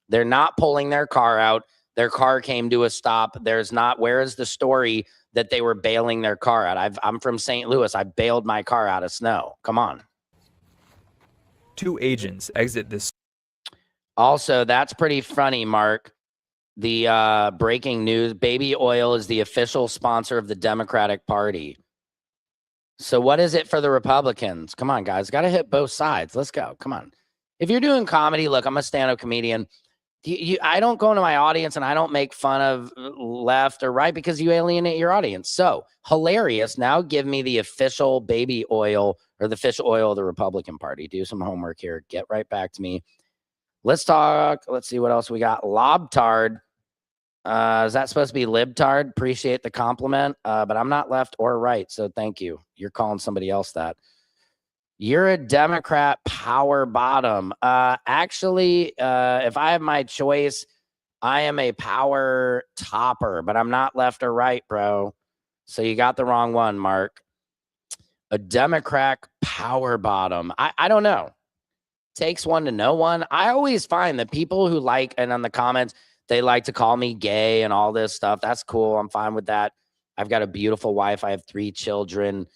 Speaker 2: They're not pulling their car out. Their car came to a stop. Where is the story that they were bailing their car out? I'm from St. Louis. I bailed my car out of snow. Come on.
Speaker 7: 2 agents exit this.
Speaker 2: Also, that's pretty funny, Mark. The breaking news, baby oil is the official sponsor of the Democratic Party. So what is it for the Republicans? Come on, guys. Got to hit both sides. Let's go. Come on. If you're doing comedy, look, I'm a stand-up comedian. I don't go into my audience and I don't make fun of left or right because you alienate your audience. So hilarious. Now give me the official baby oil or the fish oil of the Republican Party. Do some homework here. Get right back to me. Let's talk. Let's see what else we got. Lobtard. Is that supposed to be libtard? Appreciate the compliment. But I'm not left or right. So thank you. You're calling somebody else that. You're a Democrat power bottom. Actually, if I have my choice, I am a power topper, but I'm not left or right, bro. So you got the wrong one, Mark. A Democrat power bottom. I don't know. Takes one to know one. I always find that people who like, and on the comments, they like to call me gay and all this stuff. That's cool. I'm fine with that. I've got a beautiful wife. I have 3 children.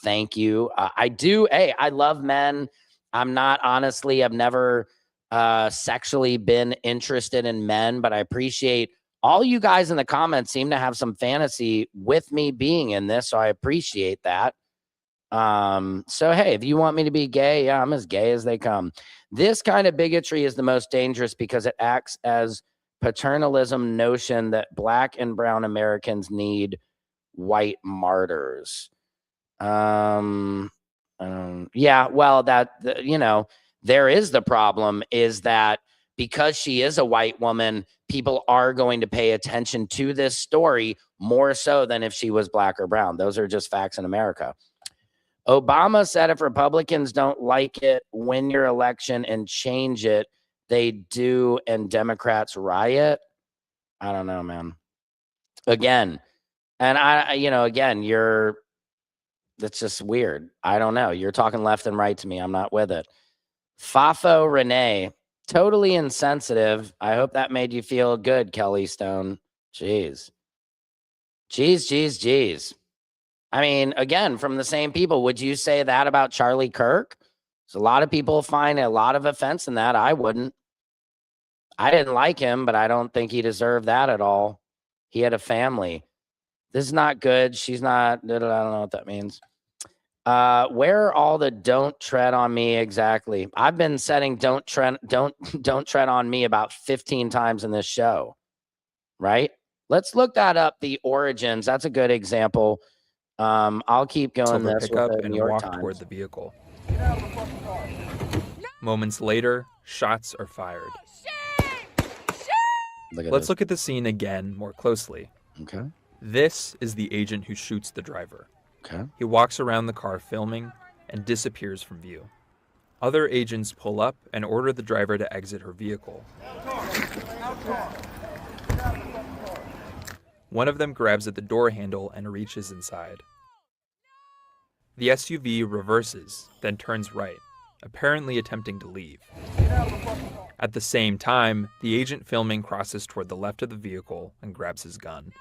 Speaker 2: Thank you. I do. Hey, I love men. I'm not, honestly, I've never sexually been interested in men, but I appreciate all you guys in the comments seem to have some fantasy with me being in this. So I appreciate that. So, hey, if you want me to be gay, yeah, I'm as gay as they come. This kind of bigotry is the most dangerous because it acts as paternalism notion that Black and brown Americans need white martyrs. Yeah, well, there is the problem is that because she is a white woman, people are going to pay attention to this story more so than if she was Black or brown. Those are just facts in America. Obama said if Republicans don't like it, win your election and change it, they do, and Democrats riot. I don't know, man. Again, and that's just weird. I don't know. You're talking left and right to me. I'm not with it. Fafo Renee, totally insensitive. I hope that made you feel good, Kelly Stone. Jeez. I mean, again, from the same people, would you say that about Charlie Kirk? So a lot of people find a lot of offense in that. I wouldn't. I didn't like him, but I don't think he deserved that at all. He had a family. This is not good. She's not. I don't know what that means. Where are all the don't tread on me exactly? I've been setting don't tread on me about 15 times in this show, right? Let's look that up. The origins. That's a good example. I'll keep going this
Speaker 7: Pick up
Speaker 2: with the
Speaker 7: and
Speaker 2: New York
Speaker 7: walk
Speaker 2: Times.
Speaker 7: toward the vehicle. Moments later, shots are fired. Let's look at the scene again more closely.
Speaker 2: Okay.
Speaker 7: This is the agent who shoots the driver.
Speaker 2: Okay.
Speaker 7: He walks around the car filming and disappears from view. Other agents pull up and order the driver to exit her vehicle. One of them grabs at the door handle and reaches inside. The SUV reverses, then turns right, apparently attempting to leave. At the same time, the agent filming crosses toward the left of the vehicle and grabs his gun.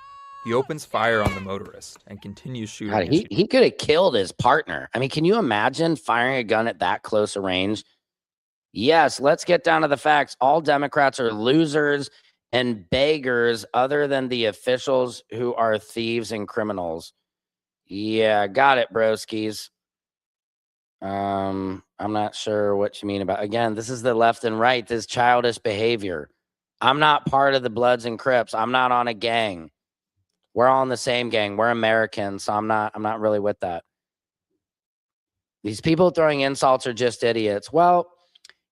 Speaker 7: He opens fire on the motorist and continues shooting.
Speaker 2: God, he could have killed his partner. I mean, can you imagine firing a gun at that close a range? Yes, let's get down to the facts. All Democrats are losers and beggars other than the officials who are thieves and criminals. Yeah, got it, broskies. I'm not sure what you mean about, again, this is the left and right, this childish behavior. I'm not part of the Bloods and Crips. I'm not on a gang. We're all in the same gang. We're Americans, so I'm not really with that. These people throwing insults are just idiots. Well,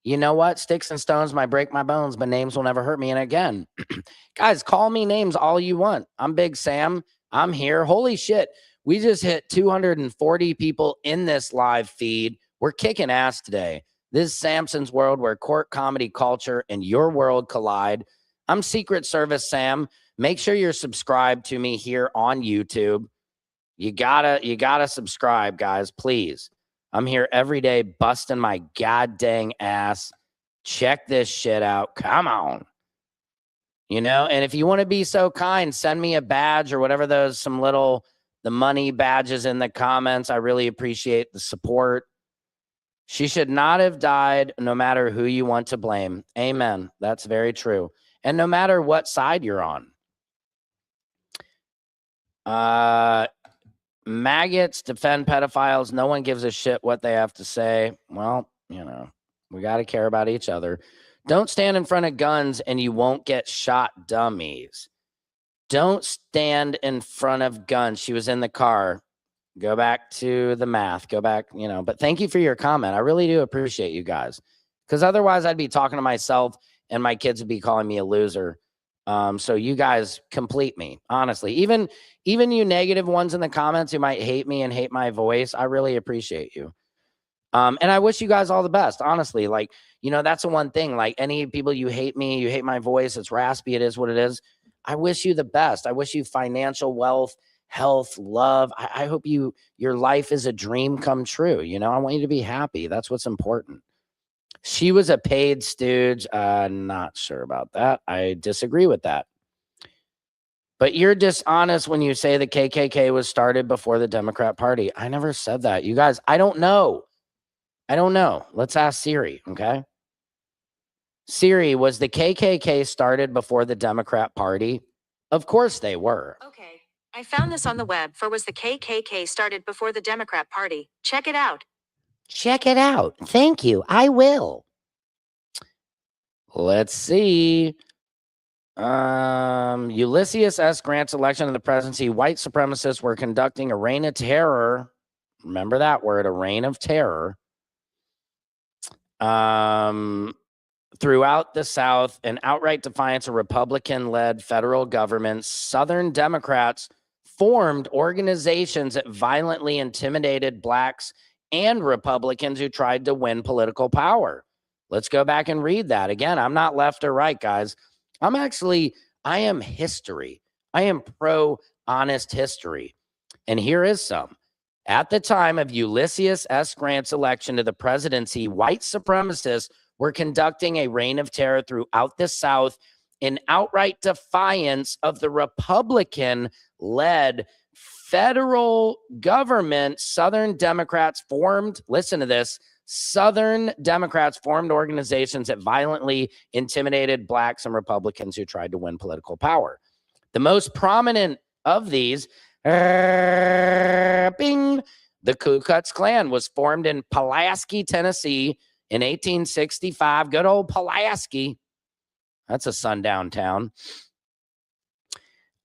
Speaker 2: you know what? Sticks and stones might break my bones, but names will never hurt me. And again, guys, call me names all you want. I'm Big Sam. I'm here. Holy shit. We just hit 240 people in this live feed. We're kicking ass today. This is Samson's world where court comedy culture and your world collide. I'm Secret Service Sam. Make sure you're subscribed to me here on YouTube. You gotta subscribe, guys, please. I'm here every day busting my god dang ass. Check this shit out. Come on. And if you want to be so kind, send me a badge or whatever the money badges in the comments. I really appreciate the support. She should not have died, no matter who you want to blame. Amen. That's very true. And no matter what side you're on. Maggots defend pedophiles. No one gives a shit what they have to say. Well, we got to care about each other. Don't stand in front of guns and you won't get shot, dummies. Don't stand in front of guns. She was in the car. Go back to the math. Go back, but thank you for your comment. I really do appreciate you guys, because otherwise I'd be talking to myself and my kids would be calling me a loser. So you guys complete me, honestly. Even you negative ones in the comments who might hate me and hate my voice, I really appreciate you. And I wish you guys all the best, honestly. Like, that's the one thing. Like, any people, you hate me, you hate my voice, it's raspy, it is what it is. I wish you the best. I wish you financial wealth, health, love. I hope your life is a dream come true. I want you to be happy. That's what's important. She was a paid stooge. Not sure about that. I disagree with that. But you're dishonest when you say the KKK was started before the Democrat Party. I never said that. You guys, I don't know. Let's ask Siri, okay? Siri, was the KKK started before the Democrat Party? Of course they were.
Speaker 4: Okay, I found this on the web. Was the KKK started before the Democrat Party? Check it out.
Speaker 2: Check it out. Thank you. I will. Let's see. Ulysses S. Grant's election to the presidency, white supremacists were conducting a reign of terror. Remember that word, a reign of terror. Throughout the South, in outright defiance of Republican-led federal government, Southern Democrats formed organizations that violently intimidated blacks and Republicans who tried to win political power. Let's go back and read that. Again, I'm not left or right, guys. I am history. I am pro-honest history. And here is some. At the time of Ulysses S. Grant's election to the presidency, white supremacists were conducting a reign of terror throughout the South in outright defiance of the Republican-led federal government. Southern Democrats formed, listen to this, Southern Democrats formed organizations that violently intimidated blacks and Republicans who tried to win political power. The most prominent of these, the Ku Klux Klan, was formed in Pulaski, Tennessee in 1865. Good old Pulaski. That's a sundown town.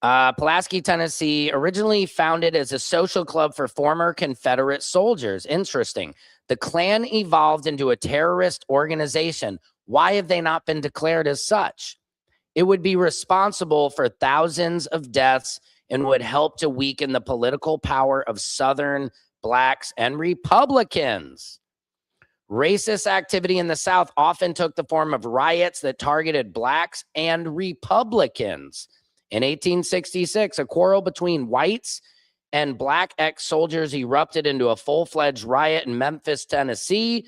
Speaker 2: Pulaski, Tennessee, originally founded as a social club for former Confederate soldiers. Interesting. The Klan evolved into a terrorist organization. Why have they not been declared as such? It would be responsible for thousands of deaths and would help to weaken the political power of Southern blacks and Republicans. Racist activity in the South often took the form of riots that targeted blacks and Republicans. In 1866, a quarrel between whites and black ex-soldiers erupted into a full-fledged riot in Memphis, Tennessee.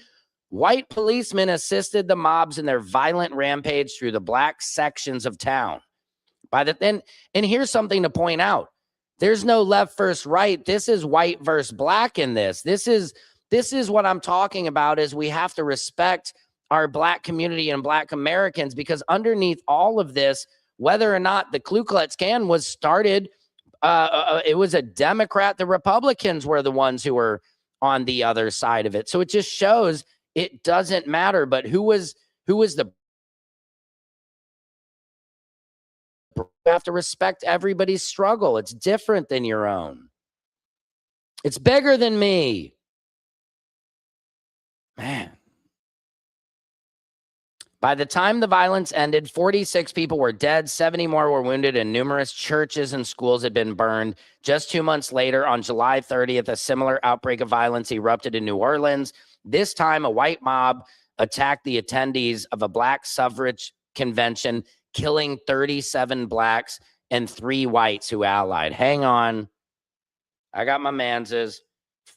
Speaker 2: White policemen assisted the mobs in their violent rampage through the black sections of town. And here's something to point out. There's no left versus right. This is white versus black in this. This is what I'm talking about, is we have to respect our black community and black Americans, because underneath all of this, whether or not the Ku Klux Klan was started, it was a Democrat. The Republicans were the ones who were on the other side of it. So it just shows it doesn't matter. But who was the? You have to respect everybody's struggle. It's different than your own. It's bigger than me. Man. By the time the violence ended, 46 people were dead, 70 more were wounded, and numerous churches and schools had been burned. Just 2 months later, on July 30th, a similar outbreak of violence erupted in New Orleans. This time, a white mob attacked the attendees of a black suffrage convention, killing 37 blacks and 3 whites who allied. Hang on. I got my manses.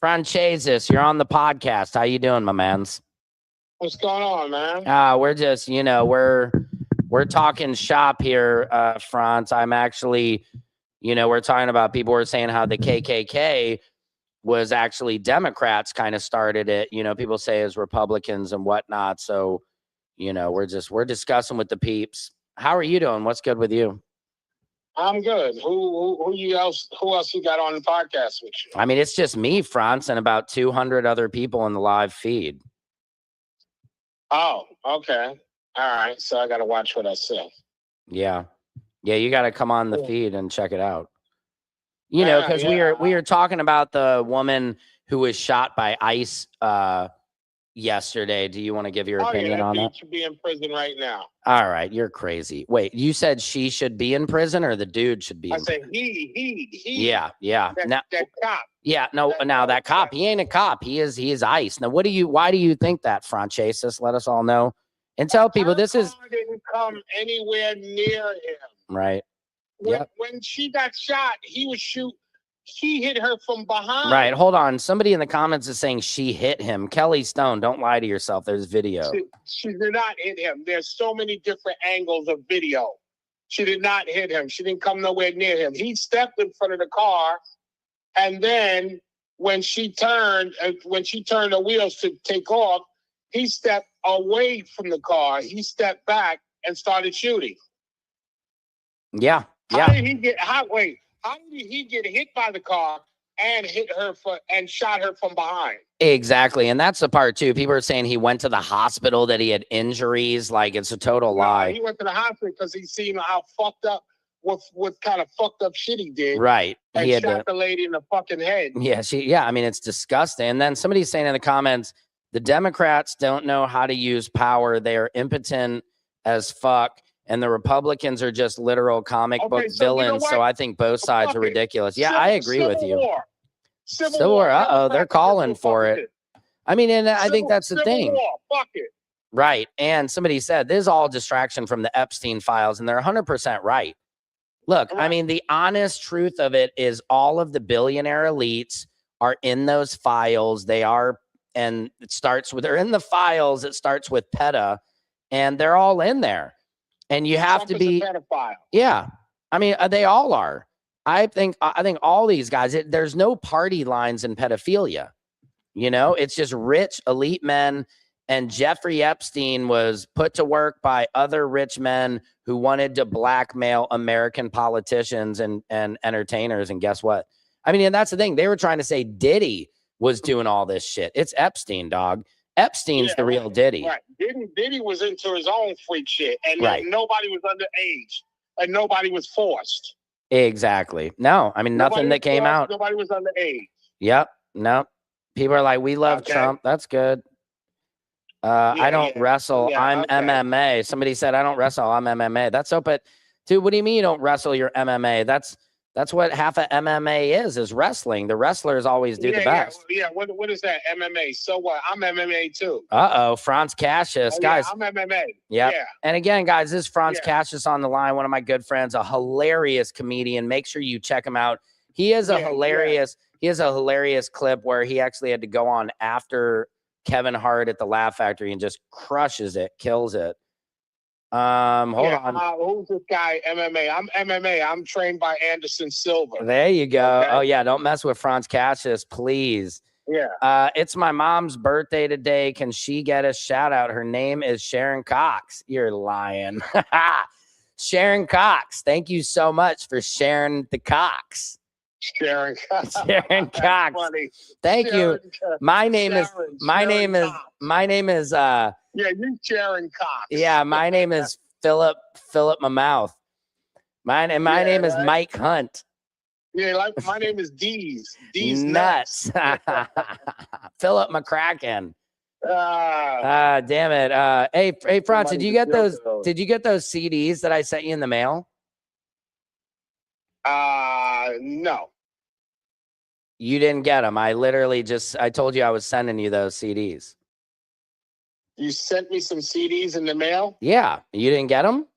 Speaker 2: Francesis, you're on the podcast. How you doing, my mans?
Speaker 9: What's going on, man?
Speaker 2: We're just, we're talking shop here, Franz. I'm actually, we're talking about, people were saying how the KKK was actually Democrats kind of started it. People say as Republicans and whatnot. So, we're discussing with the peeps. How are you doing? What's good with you?
Speaker 9: I'm good. Who else you got on the podcast with you?
Speaker 2: I mean, it's just me, Franz, and about 200 other people in the live feed.
Speaker 9: Oh, okay. All right, so I gotta watch what I say.
Speaker 2: Yeah. Yeah, you got to come on the feed and check it out. You know, because we are talking about the woman who was shot by ICE yesterday. Do you want to give your opinion on that?
Speaker 9: She should be in prison right now.
Speaker 2: All right, you're crazy. Wait, you said she should be in prison or the dude should be in prison?
Speaker 9: I said he.
Speaker 2: Yeah.
Speaker 9: That cop.
Speaker 2: Yeah, no, now that cop, he ain't a cop. He is ICE. Now, why do you think that, Francesis? Let us all know. And tell people this is
Speaker 9: didn't come anywhere near him.
Speaker 2: right.
Speaker 9: When she got shot, he hit her from behind.
Speaker 2: Right. Hold on. Somebody in the comments is saying she hit him. Kelly Stone, don't lie to yourself. There's video.
Speaker 9: She did not hit him. There's so many different angles of video. She did not hit him. She didn't come nowhere near him. He stepped in front of the car, and then when she turned the wheels to take off, he stepped away from the car. He stepped back and started shooting.
Speaker 2: Yeah.
Speaker 9: How did he get hit by the car and and shot her from behind?
Speaker 2: Exactly. And that's the part too. People are saying he went to the hospital, that he had injuries. Like, it's a total lie.
Speaker 9: He went to the hospital because he seen how fucked up, what kind of fucked up shit he did.
Speaker 2: Right.
Speaker 9: And he shot the lady in the fucking head.
Speaker 2: Yeah. I mean, it's disgusting. And then somebody's saying in the comments, the Democrats don't know how to use power. They are impotent as fuck. And the Republicans are just literal comic book villains. You know, so I think both sides are ridiculous. Yeah, I agree with you. Civil War. They're calling for it. I mean, and I think that's the thing.
Speaker 9: Fuck it.
Speaker 2: Right. And somebody said this is all distraction from the Epstein files, and they're 100% right. Look, I mean, the honest truth of it is all of the billionaire elites are in those files. They are, and they're in the files. It starts with PETA, and they're all in there. And you have to be, yeah. I mean, they all are. I think all these guys. There's no party lines in pedophilia. You know, it's just rich elite men. And Jeffrey Epstein was put to work by other rich men who wanted to blackmail American politicians and entertainers. And guess what? I mean, and that's the thing. They were trying to say Diddy was doing all this shit. It's Epstein, dog. Epstein's the real Diddy.
Speaker 9: Right. Diddy was into his own freak shit. And nobody was underage. And nobody was forced.
Speaker 2: Exactly. No, I mean, nothing that came out.
Speaker 9: Nobody was underage.
Speaker 2: Yep. No. People are like, we love Trump. That's good. I don't wrestle. I'm MMA. Somebody said, I don't wrestle. I'm MMA. That's so, but dude, what do you mean you don't wrestle your MMA? That's what half of MMA is wrestling. The wrestlers always do the best.
Speaker 9: Yeah. What is that? MMA. So what? I'm MMA too.
Speaker 2: Franz Cassius, guys.
Speaker 9: I'm MMA.
Speaker 2: Yep. Yeah. And again, guys, this is Franz Cassius on the line. One of my good friends, a hilarious comedian. Make sure you check him out. He has a hilarious clip where he actually had to go on after Kevin Hart at the Laugh Factory and just crushes it, kills it. Hold on.
Speaker 9: Who's this guy? MMA. I'm MMA. I'm trained by Anderson Silva.
Speaker 2: There you go. Okay. Oh yeah, don't mess with Franz Cassius, please.
Speaker 9: Yeah.
Speaker 2: It's my mom's birthday today. Can she get a shout out? Her name is Sharon Cox. You're lying. Sharon Cox. Thank you so much for sharing the Cox.
Speaker 9: Sharon Cox.
Speaker 2: Sharon Cox. Thank you. My name is
Speaker 9: yeah, you Sharon Cox.
Speaker 2: Yeah, my name is Philip my mouth. My name is Mike Hunt.
Speaker 9: Yeah, like my name is D's
Speaker 2: nuts. Philip McCracken. Damn it. Hey Franz, did you get those CDs that I sent you in the mail?
Speaker 9: No.
Speaker 2: You didn't get them. I told you I was sending you those CDs.
Speaker 9: You sent me some CDs in the mail?
Speaker 2: Yeah. You didn't get them?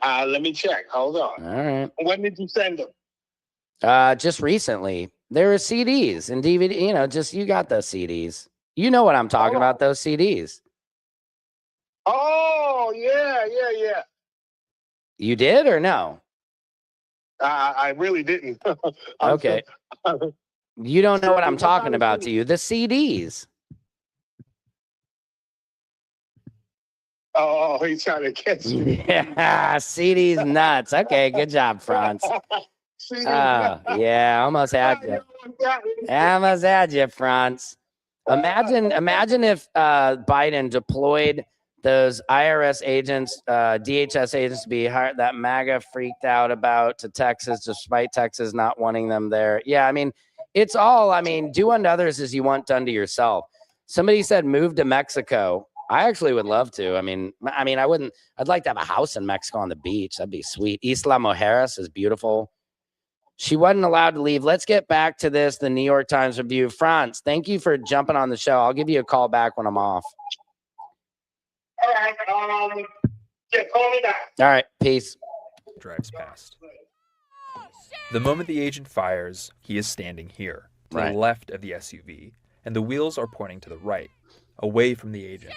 Speaker 9: Let me check. Hold on.
Speaker 2: All right.
Speaker 9: When did you send them?
Speaker 2: Just recently. There were CDs and DVD, you got those CDs. You know what I'm talking about, those CDs.
Speaker 9: Oh, yeah.
Speaker 2: You did or no?
Speaker 9: I really didn't.
Speaker 2: Okay. You don't know what I'm talking about, do you? The CDs.
Speaker 9: Oh, he's trying to catch me.
Speaker 2: Yeah, CDs nuts. Okay, good job, Franz. Yeah, almost had you. Almost had you, Franz. Imagine if Biden deployed those IRS agents, DHS agents to be hired that MAGA freaked out about to Texas, despite Texas not wanting them there. Yeah, I mean, it's all, I mean, do unto others as you want done to yourself. Somebody said move to Mexico. I actually would love to. I mean, I wouldn't, I'd like to have a house in Mexico on the beach. That'd be sweet. Isla Mujeres is beautiful. She wasn't allowed to leave. Let's get back to this. The New York Times review. Franz, thank you for jumping on the show. I'll give you a call back when I'm off.
Speaker 9: All right. Yeah, call me back.
Speaker 2: All right. Peace.
Speaker 7: Drives past. The moment the agent fires, he is standing here, to
Speaker 2: Right.
Speaker 7: the left of the SUV, and the wheels are pointing to the right, away from the agent.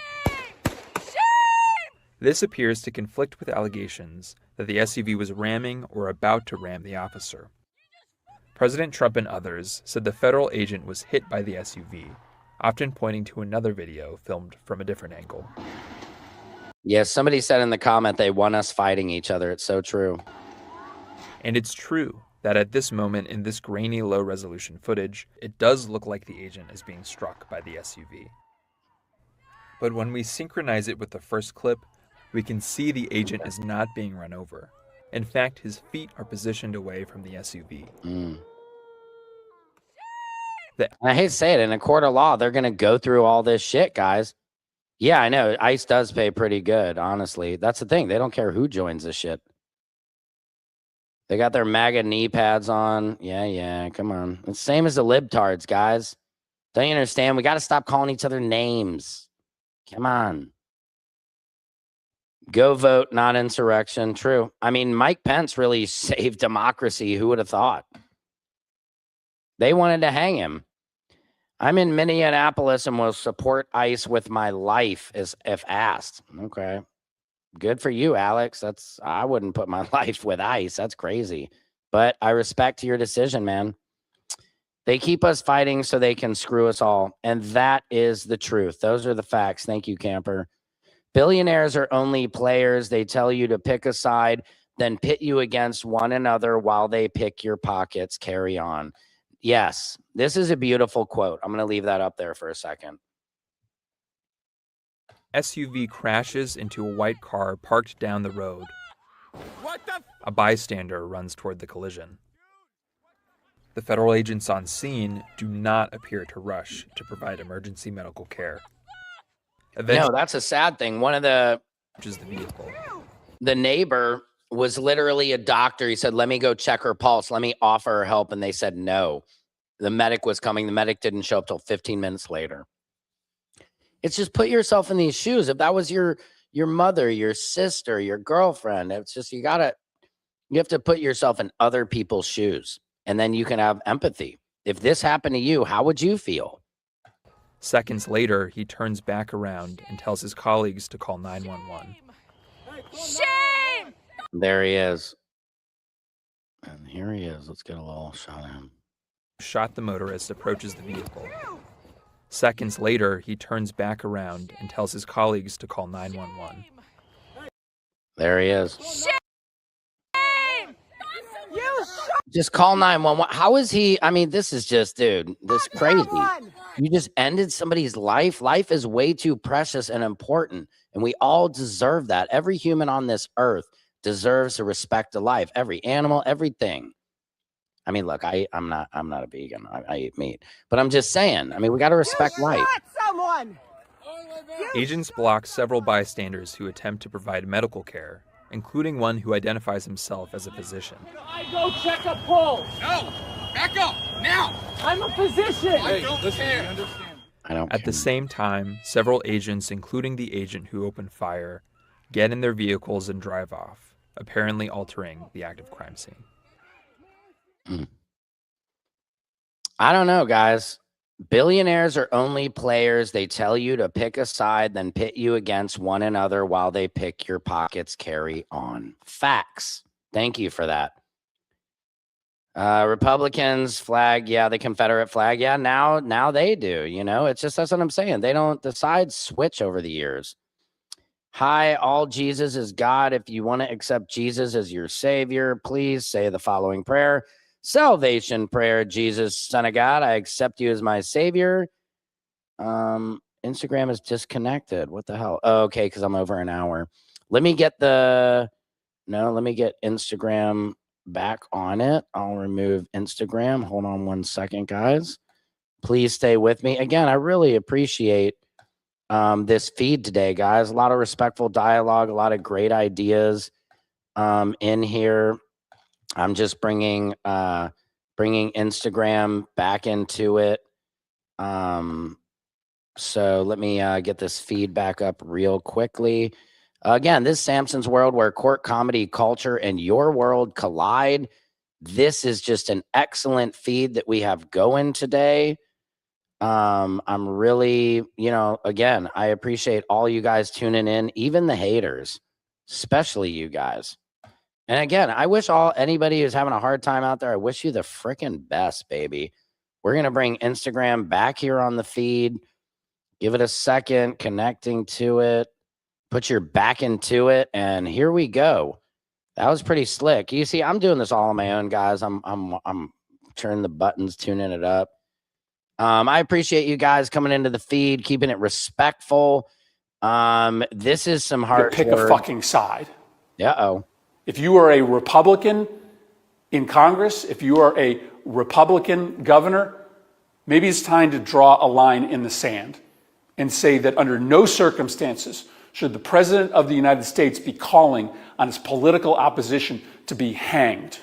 Speaker 7: This appears to conflict with allegations that the SUV was ramming or about to ram the officer. President Trump and others said the federal agent was hit by the SUV, often pointing to another video filmed from a different angle.
Speaker 2: Yes, somebody said in the comment they want us fighting each other. It's so true.
Speaker 7: And it's true that at this moment in this grainy low-resolution footage, it does look like the agent is being struck by the SUV. But when we synchronize it with the first clip, we can see the agent is not being run over. In fact, his feet are positioned away from the SUV.
Speaker 2: I hate to say it, in a court of law, they're going to go through all this shit, guys. Yeah, I know. ICE does pay pretty good, honestly. That's the thing. They don't care who joins this shit. They got their MAGA knee pads on. Yeah, come on. It's the same as the libtards, guys. Don't you understand? We got to stop calling each other names. Come on. Go vote, not insurrection. True. I mean, Mike Pence really saved democracy. Who would have thought? They wanted to hang him. I'm in Minneapolis and will support ICE with my life if asked. Okay. Good for you, Alex. I wouldn't put my life with ICE. That's crazy. But I respect your decision, man. They keep us fighting so they can screw us all. And that is the truth. Those are the facts. Thank you, Camper. Billionaires are only players. They tell you to pick a side, then pit you against one another while they pick your pockets. Carry on. Yes, this is a beautiful quote. I'm going to leave that up there for a second.
Speaker 7: SUV crashes into a white car parked down the road. A bystander runs toward the collision. The federal agents on scene do not appear to rush to provide emergency medical care. Eventually,
Speaker 2: No, that's a sad thing. One of the
Speaker 7: vehicle.
Speaker 2: The neighbor was literally a doctor. He said, let me go check her pulse. Let me offer her help. And they said no. The medic was coming. The medic didn't show up till 15 minutes later. It's just put yourself in these shoes. If that was your mother, your sister, your girlfriend, it's just you have to put yourself in other people's shoes. And then you can have empathy. If this happened to you, how would you feel?
Speaker 7: Seconds later, he turns back around and tells his colleagues to call 911.
Speaker 5: Shame!
Speaker 2: There he is. And here he is. Let's get a little shot of him.
Speaker 7: Shot the motorist approaches the vehicle. Seconds later, he turns back around and tells his colleagues to call 911.
Speaker 2: There he is.
Speaker 8: Shame! You
Speaker 2: Just call 911. How is he? I mean, this is just, dude, this crazy.
Speaker 8: someone!
Speaker 2: You just ended somebody's life. Life is way too precious and important. And we all deserve that. Every human on this earth deserves to respect a life. Every animal, everything. I mean, look, I'm not a vegan. I eat meat. But I'm just saying, I mean, we got to respect
Speaker 8: You
Speaker 2: life.
Speaker 8: shot someone!
Speaker 7: Agents block several bystanders who attempt to provide medical care, including one who identifies himself as a physician.
Speaker 8: I go check a pulse.
Speaker 1: No! Back up! Now!
Speaker 8: I'm a physician.
Speaker 1: I don't care.
Speaker 2: I don't
Speaker 7: At the same time, several agents, including the agent who opened fire, get in their vehicles and drive off, apparently altering the active crime scene.
Speaker 2: I don't know, guys. Billionaires are only players. They tell you to pick a side, then pit you against one another while they pick your pockets. Carry on. Facts. Thank you for that. Republicans flag, yeah, the Confederate flag, yeah, now they do, you know, it's just, that's what I'm saying. They don't, the sides switch over the years. Hi, all Jesus is God. If you want to accept Jesus as your savior, please say the following prayer. Salvation prayer. Jesus, Son of God, I accept you as my savior. Instagram is disconnected. What the hell? Oh, okay, because I'm over an hour. Let me get Instagram back on it. I'll remove Instagram. Hold on one second, guys. Please stay with me. Again, I really appreciate this feed today, guys. A lot of respectful dialogue, a lot of great ideas in here. I'm just bringing Instagram back into it. So let me get this feed back up real quickly. Again, this is Samson's World, where court, comedy, culture, and your world collide. This is just an excellent feed that we have going today. I'm really, again, I appreciate all you guys tuning in, even the haters, especially you guys. And again, I wish anybody who's having a hard time out there, I wish you the freaking best, baby. We're going to bring Instagram back here on the feed. Give it a second, connecting to it. Put your back into it, and here we go. That was pretty slick. You see, I'm doing this all on my own, guys. I'm turning the buttons, tuning it up. I appreciate you guys coming into the feed, keeping it respectful. This is some hard.
Speaker 10: Pick a fucking side.
Speaker 2: Uh-oh.
Speaker 10: If you are a Republican in Congress, if you are a Republican governor, maybe it's time to draw a line in the sand and say that under no circumstances should the President of the United States be calling on his political opposition to be hanged.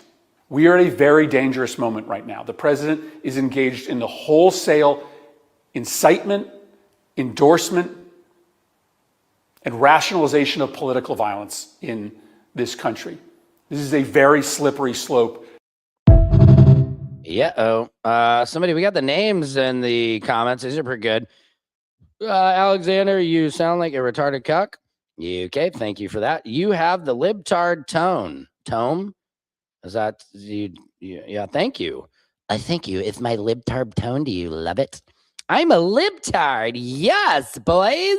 Speaker 10: We are at a very dangerous moment right now. The President is engaged in the wholesale incitement, endorsement, and rationalization of political violence in this country. This is a very slippery slope.
Speaker 2: Somebody, we got the names in the comments. These are pretty good. Alexander, you sound like a retarded cuck. Okay, thank you for that. You have the libtard tone. Is that you? Yeah, thank you. Thank you. It's my libtard tone. Do you love it? I'm a libtard. Yes, boys.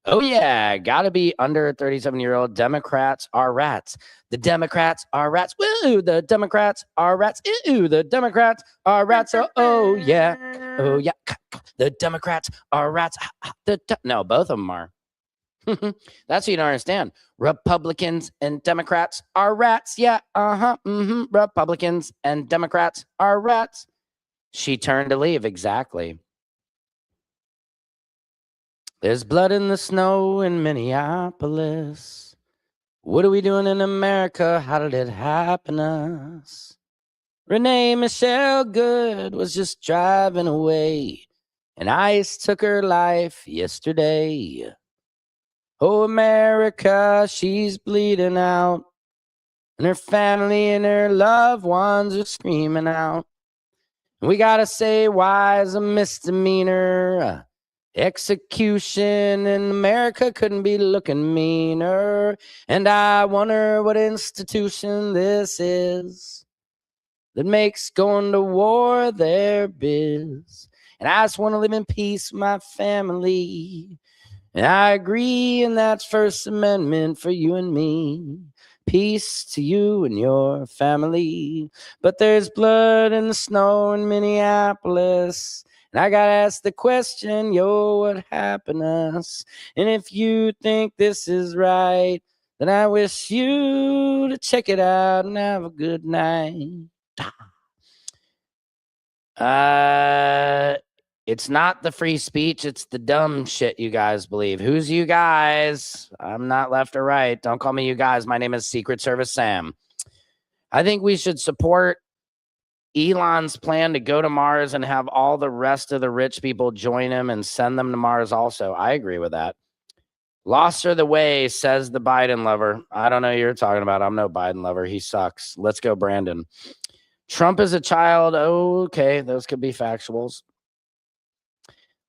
Speaker 2: Oh, yeah. Got to be under 37-year-old. Democrats are rats. The Democrats are rats. Woo! The Democrats are rats. Ew! The Democrats are rats. Oh yeah. Oh, yeah. The Democrats are rats. No, both of them are. That's what you don't understand. Republicans and Democrats are rats. Yeah. Republicans and Democrats are rats. She turned to leave. Exactly. There's blood in the snow in Minneapolis. What are we doing in America? How did it happen to us? Renee Michelle Good was just driving away, and ICE took her life yesterday. Oh, America, she's bleeding out, and her family and her loved ones are screaming out. We gotta say, why is a misdemeanor? Execution in America couldn't be looking meaner. And I wonder what institution this is that makes going to war their biz. And I just want to live in peace with my family. And I agree, and that's First Amendment for you and me. Peace to you and your family. But there's blood in the snow in Minneapolis. And I gotta ask the question, what happened to us? And if you think this is right, then I wish you to check it out and have a good night. It's not the free speech, it's the dumb shit you guys believe. Who's you guys? I'm not left or right. Don't call me you guys. My name is Secret Service Sam. I think we should support Elon's plan to go to Mars and have all the rest of the rich people join him and send them to Mars also. I agree with that. Lost her the way, says the Biden lover. I don't know who you're talking about. I'm no Biden lover. He sucks. Let's go, Brandon. Trump is a child. Okay, those could be factuals.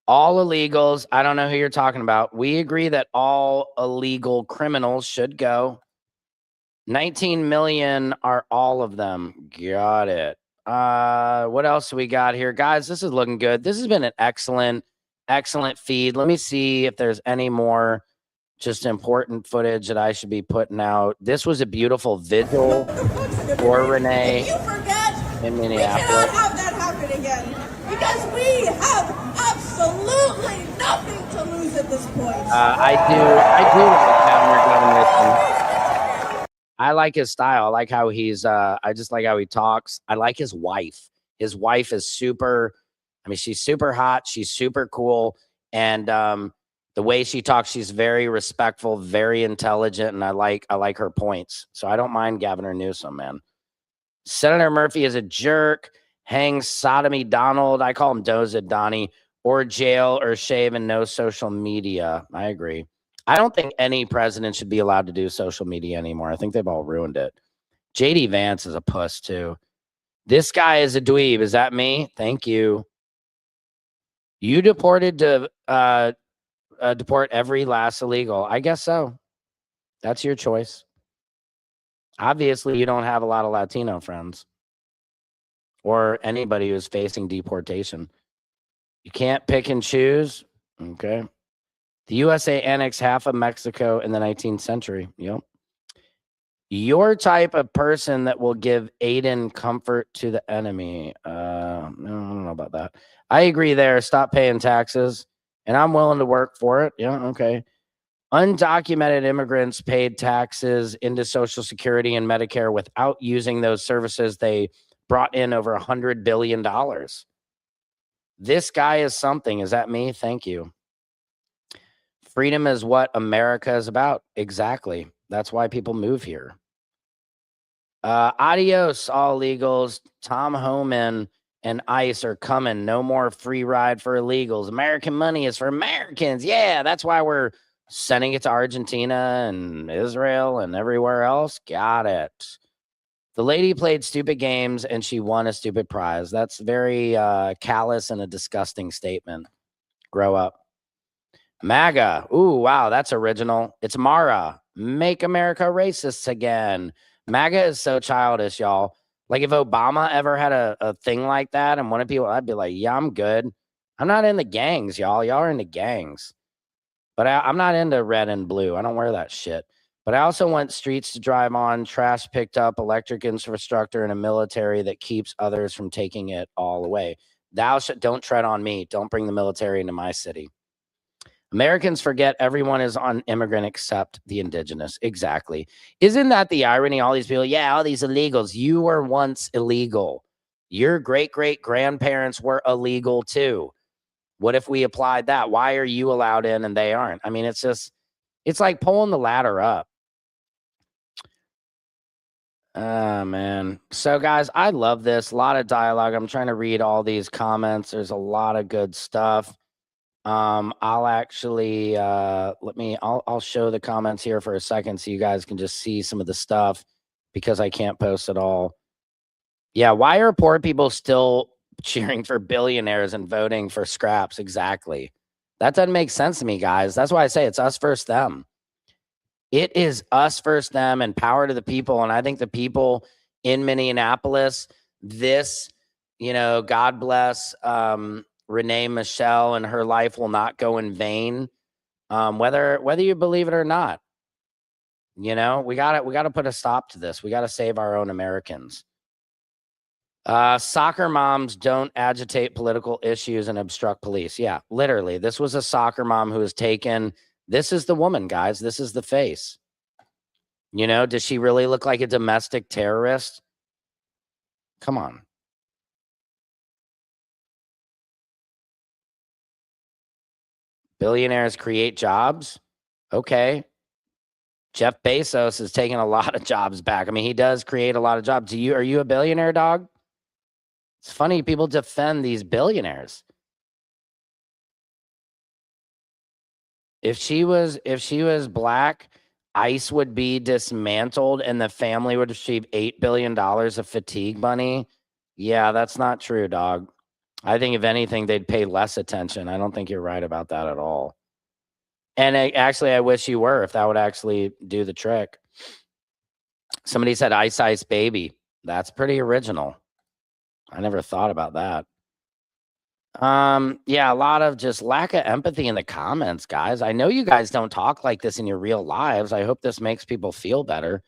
Speaker 2: All illegals. I don't know who you're talking about. We agree that all illegal criminals should go. 19 million are all of them. Got it. What else do we got here? Guys, this is looking good. This has been an excellent feed. Let me see if there's any more just important footage that I should be putting out. This was a beautiful vigil for Renee in Minneapolis.
Speaker 5: We cannot have that happen again because we have absolutely no nothing to lose at this point.
Speaker 2: I do like Governor Newsom. I like his style. I like how he's I just like how he talks. I like his wife. His wife is super, I mean, she's super hot, she's super cool, and the way she talks, she's very respectful, very intelligent, and I like her points. So I don't mind Governor Newsom, man. Senator Murphy is a jerk. Hangs Sodomy Donald. I call him Doza Donnie. Or jail or shave and no social media. I agree. I don't think any president should be allowed to do social media anymore. I think they've all ruined it. JD Vance is a puss too. This guy is a dweeb. Is that me? Thank you. You deported to deport every last illegal. I guess so. That's your choice. Obviously, you don't have a lot of Latino friends or anybody who's facing deportation. You can't pick and choose. Okay. The USA annexed half of Mexico in the 19th century. Yep. Your type of person that will give aid and comfort to the enemy. No, I don't know about that. I agree there. Stop paying taxes. And I'm willing to work for it. Yeah, okay. Undocumented immigrants paid taxes into Social Security and Medicare without using those services. They brought in over $100 billion. This guy is something. Is that me? Thank you. Freedom is what America is about. Exactly. That's why people move here. Adios, all illegals. Tom Homan and ICE are coming. No more free ride for illegals. American money is for Americans. Yeah, that's why we're sending it to Argentina and Israel and everywhere else. Got it. The lady played stupid games and she won a stupid prize. That's very callous and a disgusting statement. Grow up. MAGA. Ooh, wow, that's original. It's Mara. Make America racist again. MAGA is so childish, y'all. Like if Obama ever had a thing like that and one of people, I'd be like, yeah, I'm good. I'm not into gangs, y'all. Y'all are into gangs. But I'm not into red and blue. I don't wear that shit. But I also want streets to drive on, trash picked up, electric infrastructure, and a military that keeps others from taking it all away. Don't tread on me. Don't bring the military into my city. Americans forget everyone is on immigrant except the indigenous. Exactly. Isn't that the irony? All these people, yeah, all these illegals. You were once illegal. Your great-great-grandparents were illegal too. What if we applied that? Why are you allowed in and they aren't? I mean, it's like pulling the ladder up. Oh, man. So, guys, I love this. A lot of dialogue. I'm trying to read all these comments. There's a lot of good stuff. I'll actually I'll show the comments here for a second so you guys can just see some of the stuff because I can't post it all. Yeah, why are poor people still cheering for billionaires and voting for scraps? Exactly. That doesn't make sense to me, guys. That's why I say it's us versus them. It is us versus them and power to the people. And I think the people in Minneapolis, God bless Renee Michelle, and her life will not go in vain. Whether you believe it or not, we gotta put a stop to this. We gotta save our own Americans. Soccer moms don't agitate political issues and obstruct police. Yeah, literally. This was a soccer mom who was taken. This is the woman, guys. This is the face. Does she really look like a domestic terrorist? Come on. Billionaires create jobs. Okay. Jeff Bezos is taking a lot of jobs back. I mean, he does create a lot of jobs. Are you a billionaire, dog? It's funny people defend these billionaires. If she was black, ICE would be dismantled and the family would receive $8 billion of fatigue money. Yeah, that's not true, dog. I think if anything, they'd pay less attention. I don't think you're right about that at all. And I wish you were, if that would actually do the trick. Somebody said Ice Ice Baby. That's pretty original. I never thought about that. Yeah, a lot of just lack of empathy in the comments, guys. I know you guys don't talk like this in your real lives. I hope this makes people feel better.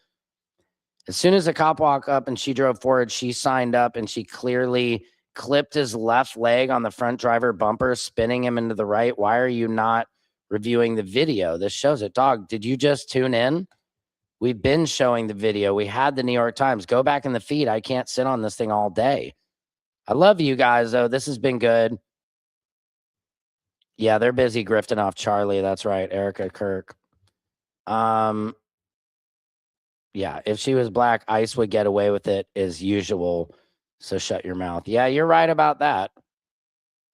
Speaker 2: As soon as the cop walked up and she drove forward, she signed up and she clearly clipped his left leg on the front driver bumper, spinning him into the right. Why are you not reviewing the video? This shows it. Dog, did you just tune in? We've been showing the video. We had the New York Times. Go back in the feed. I can't sit on this thing all day. I love you guys, though. This has been good. Yeah, they're busy grifting off Charlie. That's right, Erica Kirk. Yeah, if she was black, ICE would get away with it as usual. So shut your mouth. Yeah, you're right about that.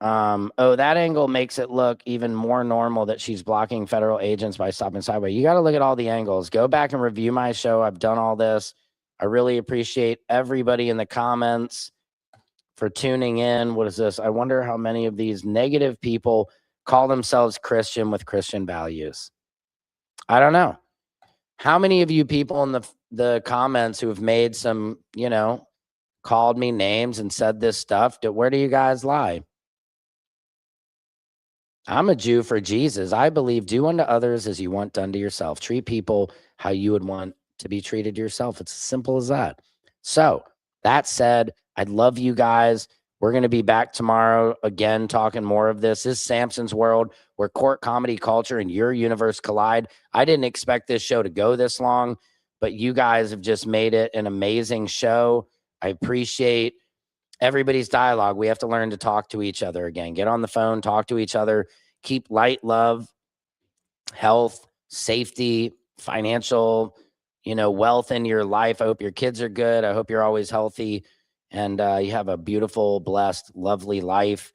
Speaker 2: Oh, that angle makes it look even more normal that she's blocking federal agents by stopping sideways. You got to look at all the angles. Go back and review my show. I've done all this. I really appreciate everybody in the comments for tuning in. What is this? I wonder how many of these negative people call themselves Christian with Christian values. I don't know. How many of you people in the comments who have made some, called me names and said this stuff, where do you guys lie? I'm a Jew for Jesus. I believe do unto others as you want done to yourself. Treat people how you would want to be treated yourself. It's as simple as that. So that said, I love you guys. We're going to be back tomorrow again, talking more of this. This is Samson's World, where court comedy culture and your universe collide. I didn't expect this show to go this long, but you guys have just made it an amazing show. I appreciate everybody's dialogue. We have to learn to talk to each other again. Get on the phone, talk to each other, keep light, love, health, safety, financial, wealth in your life. I hope your kids are good. I hope you're always healthy and you have a beautiful, blessed, lovely life.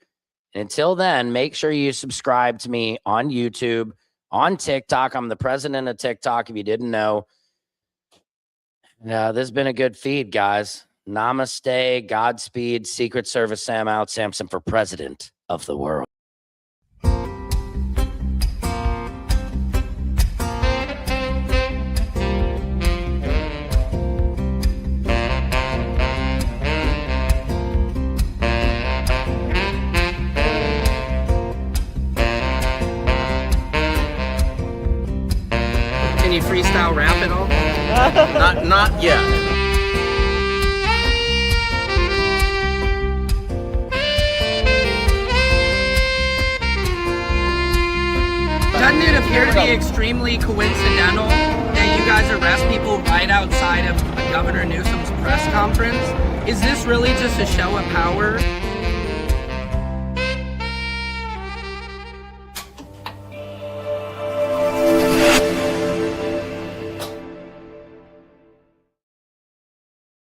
Speaker 2: And until then, make sure you subscribe to me on YouTube, on TikTok. I'm the president of TikTok, if you didn't know. This has been a good feed, guys. Namaste, Godspeed, Secret Service Sam out, Samson for president of the world.
Speaker 1: Can you freestyle rap at all?
Speaker 2: Not yet.
Speaker 1: Doesn't it appear to be extremely coincidental that you guys arrest people right outside of Governor Newsom's press conference? Is this really just a show of power?